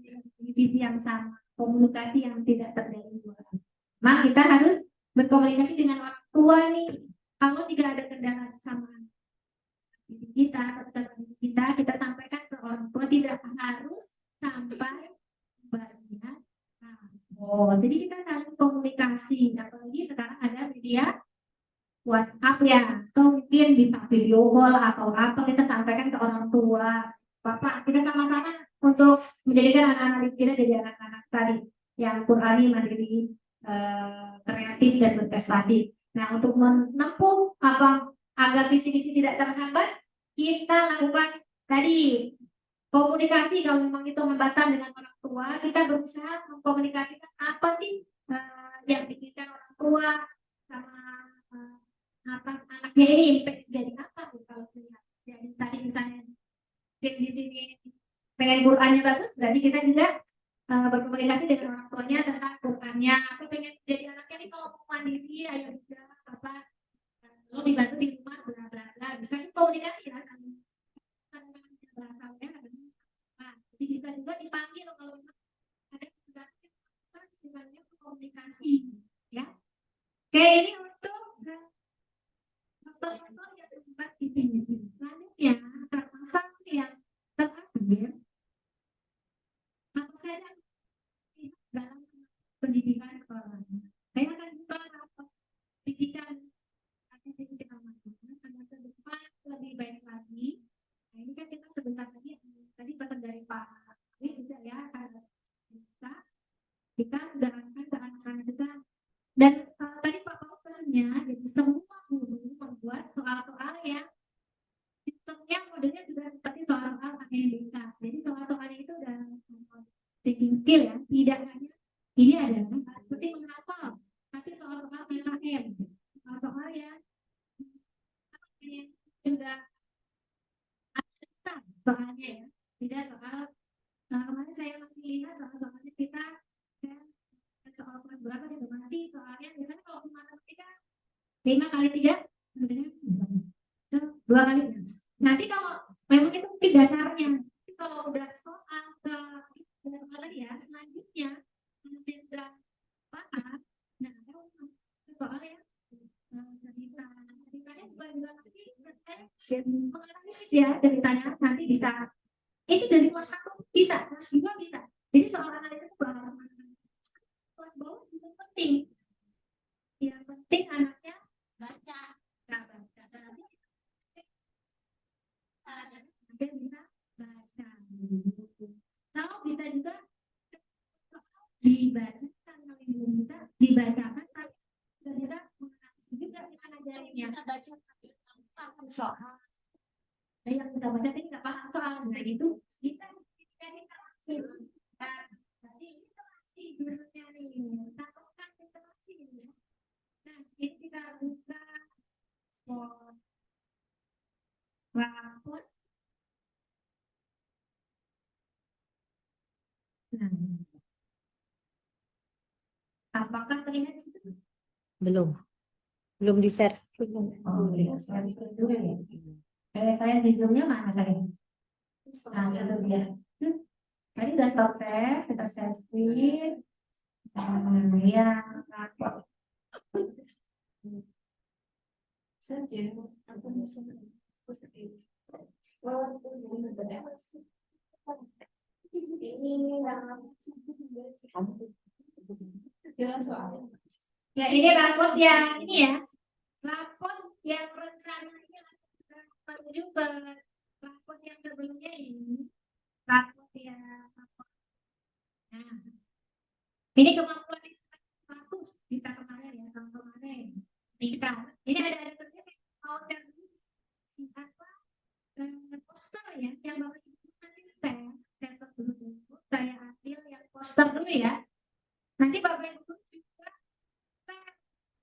visi yang sama komunikasi yang tidak terjadi maka kita harus berkomunikasi dengan orang tua nih kalau tidak ada kendala sama kita kita sampaikan ke orang tua tidak harus sampai bagian jadi kita saling komunikasi apalagi sekarang ada media WhatsApp ya atau mungkin bisa video call atau apa kita sampaikan ke orang tua Bapak kita sama-sama untuk menjadikan anak-anak kita jadi anak-anak tadi yang Qurani mandiri kreatif dan berprestasi. Nah untuk menempuh apa agar visi-visi tidak terhambat kita lakukan tadi komunikasi kalau memang itu hambatan dengan orang tua kita berusaha mengkomunikasikan apa sih yang diinginkan orang tua sama apa anaknya ini jadi apa tuh kalau lihat jadi tadi misalnya di sini pengen Qurannya bagus berarti kita juga berkomunikasi dengan orang tuanya tentang Qurannya atau pengen jadi anaknya nih kalau mau mandiri ayo juga apa lo dibantu di rumah bla bla bla bisa komunikasi ya bahasanya jadi bisa juga dipanggil kalau ada sebenarnya komunikasi ya oke ini untuk faktor-faktor yang terlibat di sini selanjutnya termasuk yang terakhir apa saja dalam pendidikan sekolah saya akan buka pendidikan agar ke depan lebih baik lagi. Nah ini kan kita sebentar lagi tadi pesan dari Pak ini juga ya kita sudah akan ke anak-anak kita dan tadi Pak Paul pesannya jadi semua guru membuat soal-soal yang sistemnya modelnya juga seperti soal-soal AMDK jadi soal-soalnya itu udah thinking skill ya tidak hanya ini adalah seperti menghafal tapi soal-soal PKM soal-soal yang juga soalnya ya, tidak soal kemarin saya masih lihat soalnya kita kan soal kelas berapa dia masih soalnya biasanya kalau matematika 5 kali 3 itu 2 kali. Nanti kalau memang itu mungkin dasarnya, kalau udah soal ke tadi ya selanjutnya kemudian udah paham, nah soal ya ceritanya juga nanti menganalisis ya ceritanya nanti bisa itu dari kelas 1 bisa, kelas 2 bisa. Jadi soal analisis itu bahas kelas bawah itu penting. Yang penting anaknya baca, baca nanti dia bisa baca. Kalau bisa juga dibacakan, kalau belum bisa dibacakan, tapi juga bisa menganalisis juga dengan ajarinnya. Bisa baca tapi paham soal. Yang bisa baca tapi nggak paham soal, nah itu kita interaksi. Nah, jadi interaksi dulunya nih, lakukan interaksi ya. Nah, ini kita buka rapor. Nah, apakah terlihat situ? Belum di share screen. Oh, ya, saya dulu ya. Saya di zoomnya mana saya? Nah, itu dia. Tadi udah stop share, kita share screen. Ya, rapor. Saja, aku bisa ya ini rapot yang ini ya, rapot yang rencananya menuju ke rapot yang sebelumnya ini, rapot yang nah, ini kemampuan 100 kita kemarin ya, tahun kemarin tingkat ini ada tertulis mau share apa poster ya yang bapak ibu nanti share dulu saya ambil yang poster dulu ya, nanti bapak ibu juga share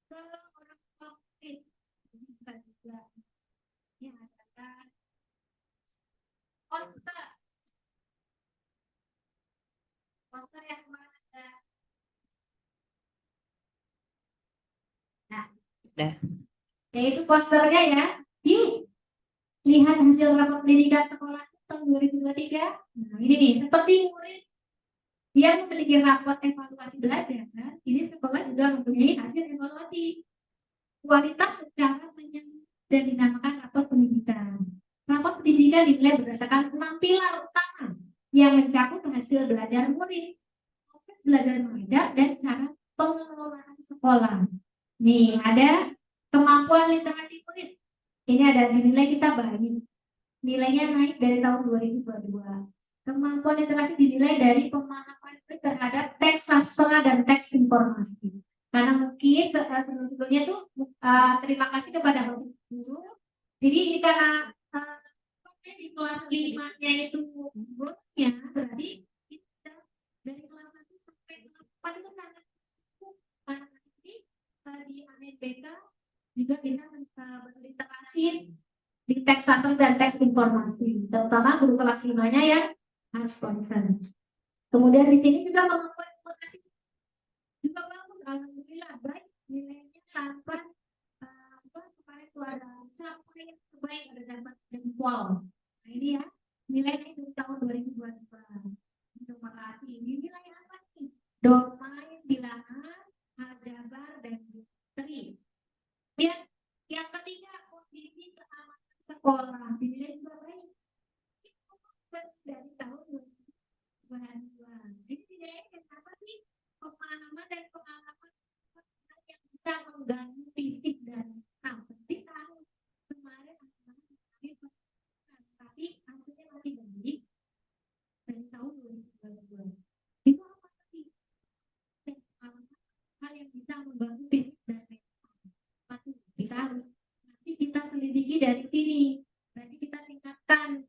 ke orang tua bisa juga ini adalah poster yang mas nah Udah. yaitu posternya ya, yuk lihat hasil rapor pendidikan sekolah tahun 2023. Nah ini nih, seperti murid yang memiliki rapor evaluasi belajar, ini sekolah juga mempunyai hasil evaluasi kualitas secara menyeluruh dan dinamakan rapor pendidikan. Rapor pendidikan dinilai berdasarkan 6 pilar utama yang mencakup hasil belajar murid, proses belajar mengajar, dan cara pengelolaan sekolah. Nih ada kemampuan literasi murid. Ini ada dinilai kita baik. Nilainya naik dari tahun 2022. Kemampuan literasi dinilai dari pemahaman terhadap teks sastra dan teks informasi. Karena mungkin sebelumnya tuh terima kasih kepada guru. Jadi ini karena di kelas 5-nya itu gurunya, berarti kita dari kelas 1 sampai 8 itu sangat cukup. Karena nanti di ANBK juga bisa berliterasi di teks satu dan teks informasi, terutama guru kelas 5-nya yang harus concern. Kemudian di sini juga kemampuan informasi juga bagus, alhamdulillah baik nilainya sampai kemarin itu ada sampai yang terbaik ada dapat jempol. Nah ini ya nilainya itu tahun 2022. Terima kasih. Ini nilai apa nih? Domain bilangan, aljabar dan geometri. Yang ketiga kondisi keamanan sekolah dinilai juga baik. Itu dari tahun 2022. Jadi nilainya kenapa sih pemahaman dan pengalaman yang bisa mengganggu fisik dan seperti tahun kemarin tapi hasilnya masih baik dari tahun 2022. Itu apa sih? Hal yang bisa mengganggu fisik dan mental. Kita selidiki dari sini. Berarti kita tingkatkan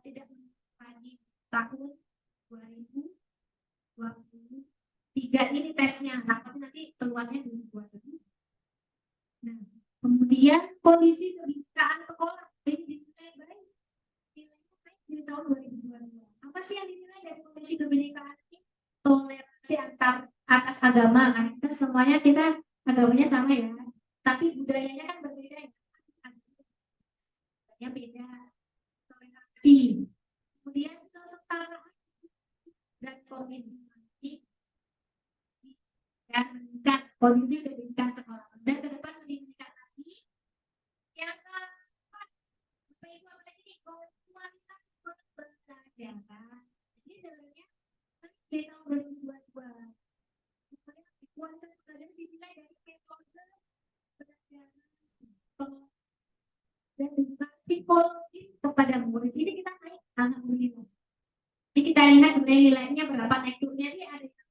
tidak lagi tahun 2023 ini tesnya, tapi nanti keluarnya 2022. Nah, kemudian kondisi kebijakan sekolah ini dinilai baik. Nilainya baik di tahun tahun 2022. Apa sih yang dinilai dari Komisi Kebinekaan ini? Toleransi atas agama kan? Kita semuanya kita agamanya sama ya, tapi budayanya kan berbeda ya. Budayanya beda, toleransi, kemudian kesetaraan dan koordinasi dan meningkat kondisi pendidikan sekolah dan ke depan lebih meningkat lagi. Yang keempat, apa itu apa lagi nih? Kualitas pembelajaran. Jadi sebenarnya di tahun 2022 kualitas pembelajaran dinilai dari metode pembelajaran dan juga psikologis kepada murid. Jadi kita naik alhamdulillah. Jadi kita lihat nilainya berapa, naik turunnya sih ada yang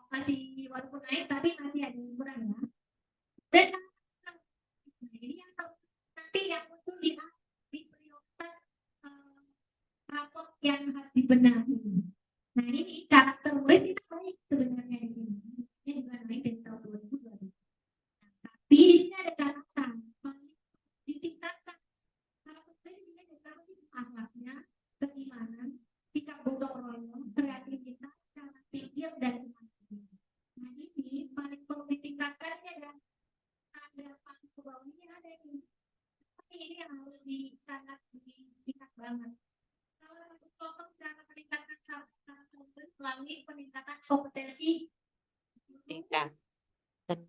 masih walaupun naik tapi masih ada yang kurang ya. Dan ini yang nanti yang muncul di prioritas raport yang harus dibenahi. Nah ini karakter murid kita baik sebenarnya di sini. Ini juga naik dari tahun 2022. Nah, tapi di sini ada catatan ditingkatkan karakter murid ini dari tahun akhlaknya, keimanan, sikap gotong royong, kreativitas, cara pikir dan inovasi. Nah ini paling perlu ditingkatkannya dan ada paling ke bawah ini ada ini. Tapi ini yang harus sangat ditingkat banget. Kalau cara meningkatkan karakter melalui peningkatan kompetensi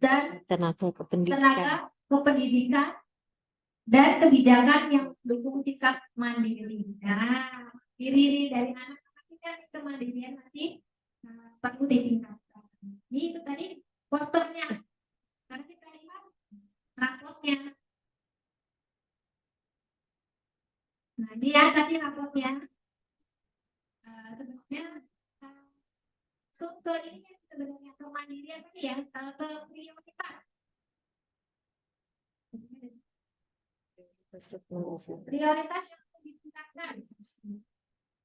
dan tenaga kependidikan. dan kebijakan yang mendukung sikap mandiri. Nah, diri dari anak-anak kita kemandirian masih perlu ditingkatkan. Ini itu tadi posternya. Karena kita lihat rapotnya. Nah, dia tadi rapotnya. Sebenarnya ke ini sebenarnya kemandirian tadi ya, ke prioritas. Prioritas yang ditingkatkan.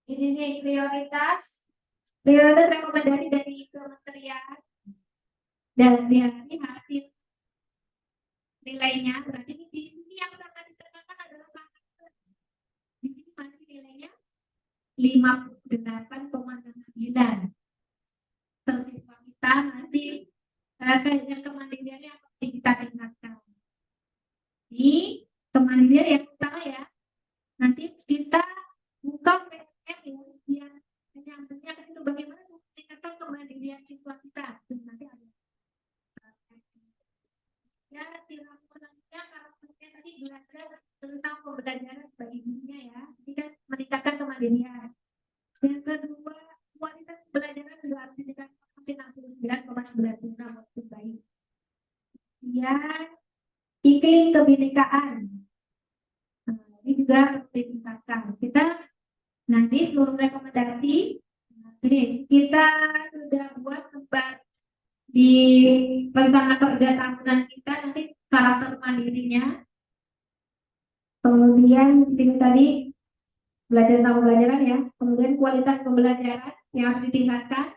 Ini prioritas rekomendasi dari kementerian dan dari hasil nilainya. Berarti di sini yang sangat ditekankan adalah karakter. Di sini masih nilainya 58,69. Siswa kita nanti yang kemandiriannya akan kita tingkatkan. Di kemandirian yang utama ya, nanti kita buka PMM ya, menyambutnya ke situ bagaimana meningkatkan kemandirian siswa kita. Nanti ada ya, tiram selanjutnya karakternya tadi belajar tentang pembelajaran bagi gurunya ya, jadi kan meningkatkan kemandirian. Yang kedua, kualitas pembelajaran juga harus ditingkatkan 69,96 waktu baik. Ya, iklim kebinekaan. Ini juga harus ditingkatkan. Kita nanti seluruh rekomendasi ini kita sudah buat tempat di rencana kerja tahunan kita, nanti karakter mandirinya, kemudian ini tadi belajar sama pembelajaran ya, kemudian kualitas pembelajaran yang harus ditingkatkan.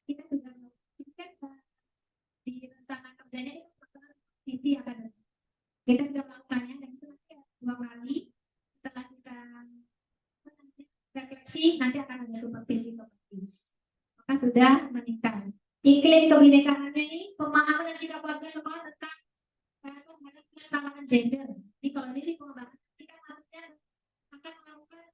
Kita juga di rencana kerjanya sisi akademik. Kita sudah melakukannya dan itu nanti 2 kali setelah kita refleksi nanti akan ada supervisi. Maka sudah meningkat. Iklim kebinekaannya ini pemahaman dan sikap warga sekolah tentang kesetaraan gender. Jadi kalau ini sih pengembangan kita maksudnya akan melakukan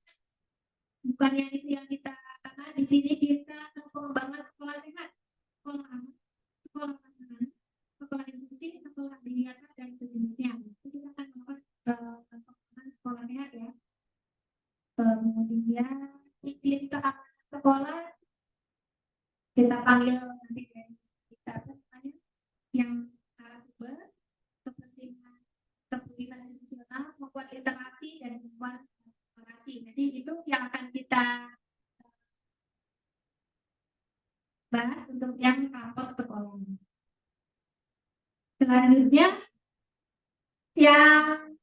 bukan yang itu yang kita karena di sini kita pengembangan sekolah sehat, sekolah anak, sekolah anak, sekolah inklusif, sekolah diniata dan sejenisnya. Itu kita akan melakukan pengembangan sekolah sehat ya. Kemudian iklim keamanan sekolah kita panggil nanti dari kita namanya yang narasumber kepentingan institusional, membuat literasi dan membuat narasi. Jadi itu yang akan kita bahas untuk yang raport sekolah. Selanjutnya yang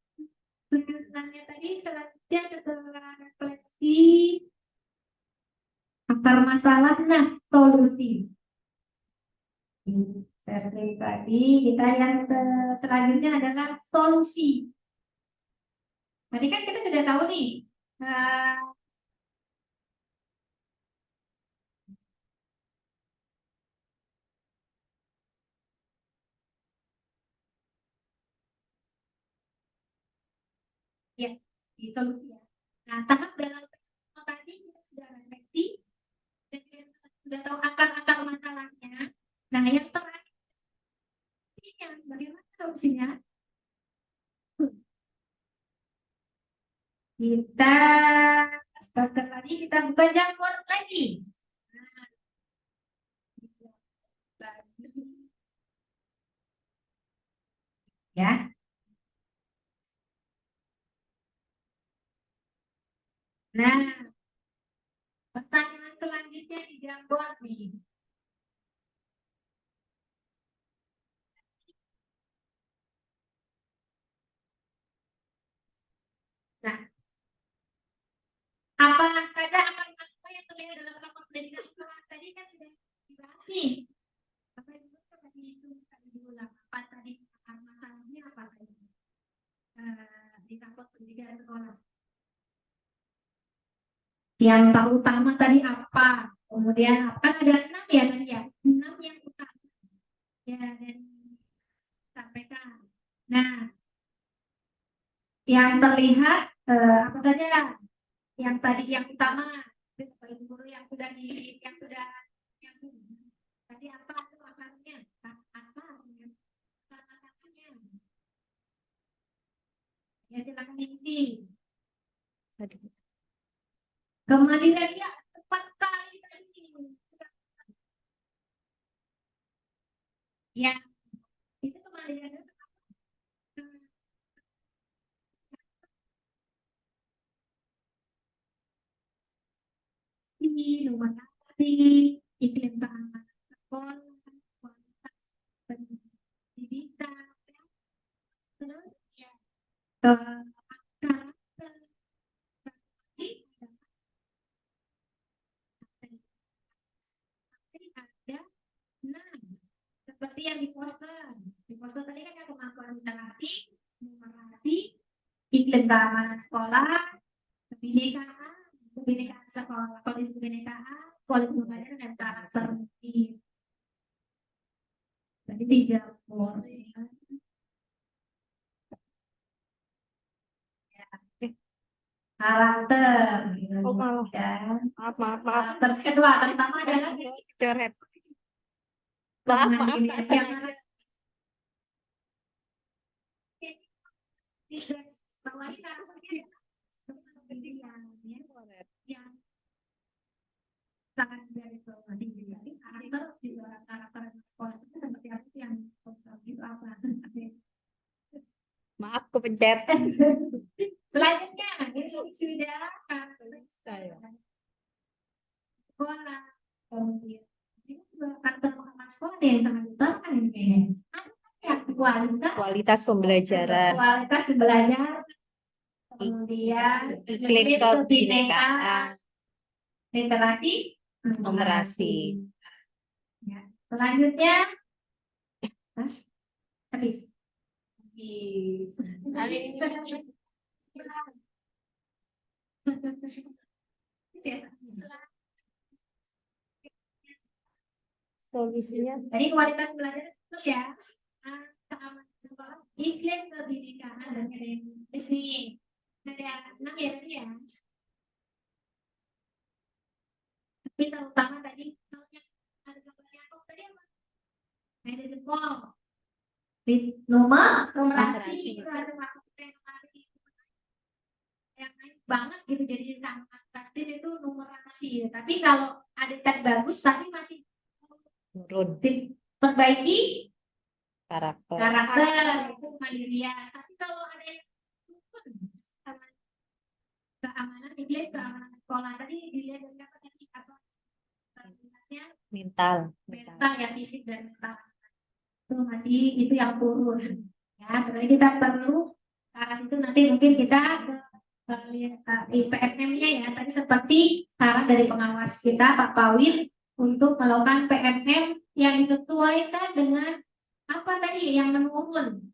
tuntutannya tadi selanjutnya setelah refleksi akar masalah, nah solusi. Seperti tadi kita yang selanjutnya adalah solusi. Tadi kan kita sudah tahu nih Eh, ya, gitu ya. Nah, tahap dalam tadi kita sudah refleksi dan kita sudah tahu akar-akar masalahnya. Nah, yang terakhir bagaimana solusinya? Kita starter lagi, kita buka Jamboard lagi. Ya. Nah, pertanyaan selanjutnya di Jamboard nih. Nah, apa saja akan masuknya yang terlihat dalam rapor pendidikan sekolah tadi kan sudah dibahas nih. Apa itu tadi itu tadi diulang apa tadi masalahnya apa tadi di rapor pendidikan sekolah. Yang terutama tadi apa? Kemudian kan ada 6 ya tadi ya, 6 yang utama ya dan sampaikan. Nah, yang terlihat apa saja? Yang tadi yang utama Ibu guru yang sudah yang tadi apa itu akarnya? Apa akarnya? Ya silakan isi. Kemandirian ya tepat sekali tadi. Ya, itu kemandirian inovasi, iklim keamanan sekolah, kualitas pendidikan, terus ya karakter ada nah seperti yang di poster tadi kan yang kemampuan literasi, numerasi, iklim keamanan sekolah, kebinekaan sekolah, kondisi kebinekaan, kualitas pembelajaran dan karakter murid. Tadi 3 poin. Karakter dan Maaf. karakter kedua terutama adalah Coret. yang bawahi karakternya yang sangat garis bawah jadi karakter juga karakter sekolah itu seperti apa yang itu apa Maaf, kepencet. selanjutnya ini sudah sekolah kemudian ini juga karakter pengembangan sekolah deh yang sangat utama ini kayaknya ya Kualitas pembelajaran. kualitas belajar kemudian Iklim kebinekaan. literasi Numerasi. ya. Selanjutnya habis Solusinya jadi kualitas belajar terus ya keamanan sekolah iklim kebinekaan dan di sini ada 6 ya tadi ya tapi terutama tadi ada gambarnya apa tadi apa ada jempol numerasi itu ada waktu yang naik banget gitu jadi sangat fantastis itu numerasi tapi kalau ada cat bagus tapi masih turun diperbaiki karakter. itu mandirian tapi kalau ada yang sama keamanan iklim keamanan sekolah tadi dilihat dari apa tadi apa Mental ya fisik dan mental itu masih itu yang turun ya berarti kita perlu itu nanti mungkin kita PMM-nya ya tadi seperti saran dari pengawas kita Pak Pawin untuk melakukan PMM yang disesuaikan dengan apa tadi yang menurun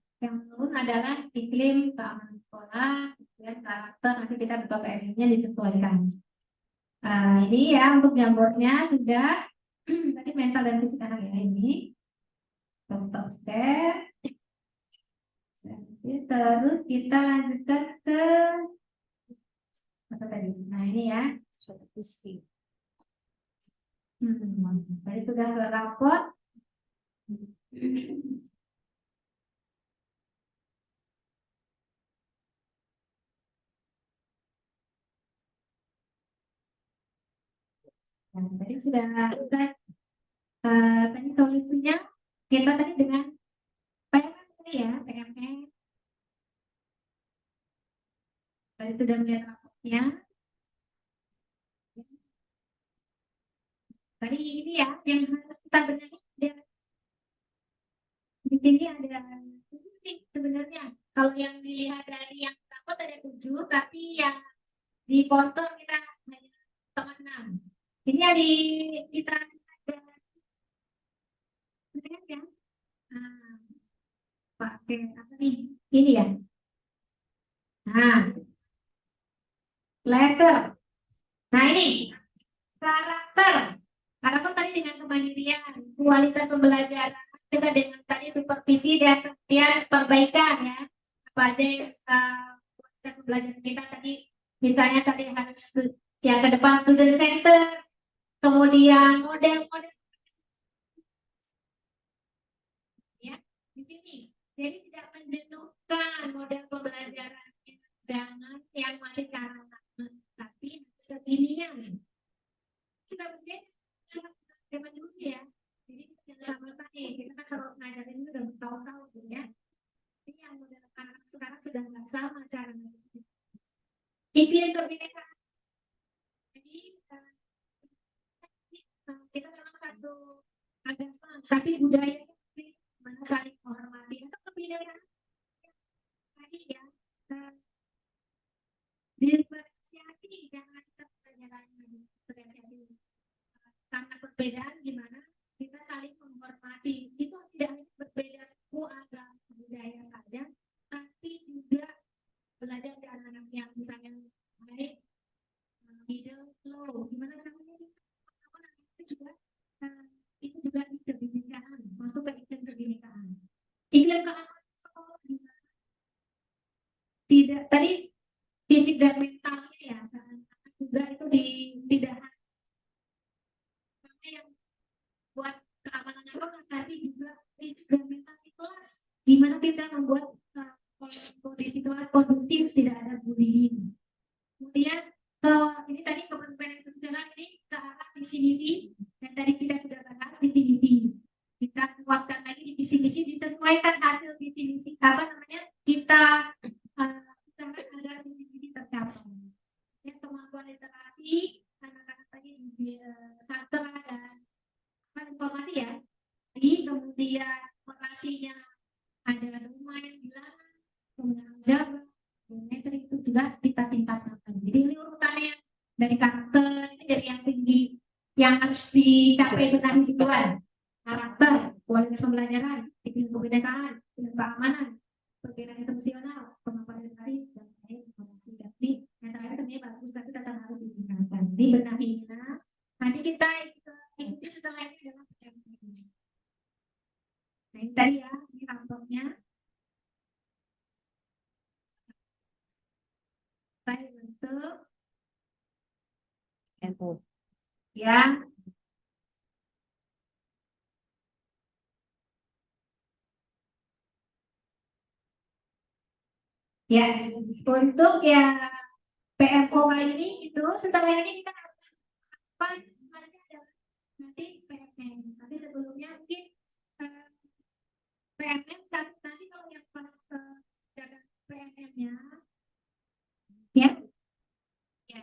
adalah iklim keamanan sekolah kemudian karakter nanti kita buka PMM-nya disesuaikan. Ini ya untuk jambornya sudah tadi mental dan fisik anak ya ini step. Terus kita lanjutkan ke apa tadi? Nah ini ya. Tadi sudah ke rapot. Nah, tadi sudah tadi solusinya kita tadi dengan PMM tadi ya PMM. Tadi sudah melihat rapotnya. Tadi ini ya yang harus kita benahi di sini ada 7 nih sebenarnya. Kalau yang dilihat dari yang rapot ada 7, tapi yang di poster kita hanya 6. Ini yang kita ada ya. Pakai apa nih? Ini ya. Nah, letter. Nah ini karakter. Karakter tadi dengan kemandirian, kualitas pembelajaran kita dengan tadi supervisi dan kemudian perbaikan ya. Apa aja yang kualitas pembelajaran kita tadi, misalnya tadi harus yang ke depan student center, kemudian model-model ya di sini. Jadi tidak menjenuhkan model pembelajarannya, jangan yang masih cara lama, tapi kekinian. Sudah berbeda zaman dulu ya. Jadi jangan sama tadi kita kan selalu ngajarin itu udah bertahun-tahun ya. Jadi yang model anak sekarang sudah nggak sama cara ngajarin. Iklim kebinekaan. Jadi kita memang satu agama, tapi budaya mana saling menghormati atau kebinekaan tadi ya diferensiasi jangan kita pelajaran diferensiasi karena perbedaan gimana kita saling menghormati itu tidak hanya berbeda suku agama budaya saja tapi juga belajar dari anak-anak yang misalnya baik middle low gimana caranya itu juga itu juga kebinekaan masuk ke iklim kebinekaan iklim keamanan sekolah tidak tadi fisik dan mentalnya ya juga itu tidak hanya yang buat keamanan sekolah tadi juga fisik dan mental di kelas gimana kita membuat kondisi kelas kondusif tidak ada bullying kemudian ini tadi kepentingan institusional ini ke arah visi misi dan tadi kita sudah bahas visi misi kita kuatkan lagi di visi misi disesuaikan hasil visi misi apa namanya kita agar visi misi tercapai ya kemampuan literasi anak-anak tadi sastra dan informasi ya jadi kemudian orasinya ada rumah yang bilangan kemudian jabat geometri itu juga kita tingkatkan jadi ini urutannya dari karakter ini dari yang tinggi yang harus dicapai benar siswa karakter kualitas pembelajaran iklim kebinekaan iklim keamanan perbedaan institusional kemampuan literasi dan lain informasi jadi yang terakhir sebenarnya bagus tapi tetap harus ditingkatkan dibenahinya nanti kita ikuti setelah ini adalah nah ini tadi ya ini raportnya saya bentuk ya ya untuk ya PMO kali ini itu setelah ini kita harus apa sebenarnya adalah nanti PMM tapi sebelumnya mungkin PMM nanti kalau yang pas jaga PMM-nya ya ya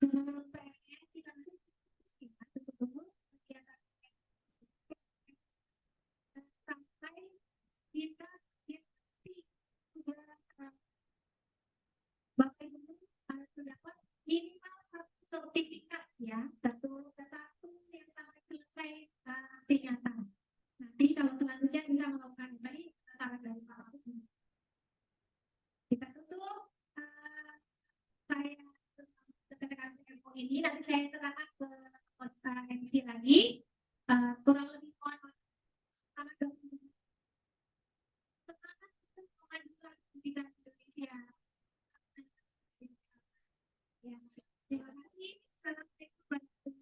menurut PMM kita nanti kegiatan sampai kita Bapak Ibu harus mendapat minimal 1 sertifikat ya satu yang sampai selesai singkatan nanti kalau selanjutnya bisa melakukan tadi ini nanti saya serahkan ke konferensi lagi. Kurang lebih mohon maaf karena semangat untuk memajukan pendidikan Indonesia. Ya, terima kasih. Assalamualaikum warahmatullahi wabarakatuh.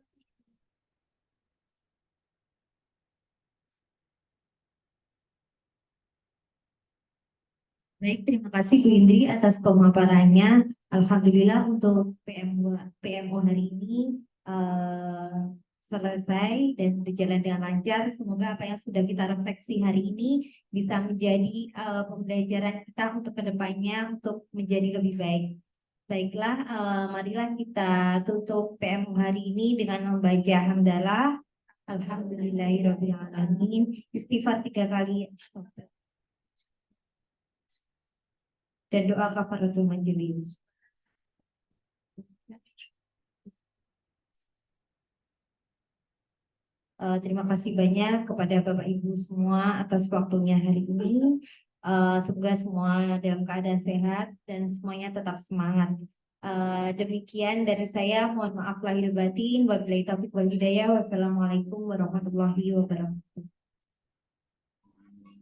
Baik, terima kasih Bu Indri atas pemaparannya. Alhamdulillah untuk PMO hari ini eh, selesai dan berjalan dengan lancar. Semoga apa yang sudah kita refleksi hari ini bisa menjadi pembelajaran kita untuk kedepannya untuk menjadi lebih baik. Baiklah, marilah kita tutup PMO hari ini dengan membaca hamdalah. Alhamdulillahirrahmanirrahim. Istighfar 3 kali. Dan doa kafaratul majelis. Terima kasih banyak kepada Bapak Ibu semua atas waktunya hari ini. Semoga semua dalam keadaan sehat dan semuanya tetap semangat. Demikian dari saya. Mohon maaf lahir batin. Wabillahi taufiq wal hidayah. Wassalamualaikum warahmatullahi wabarakatuh.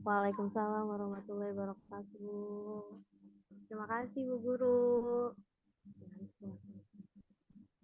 Waalaikumsalam warahmatullahi wabarakatuh. Terima kasih Bu Guru.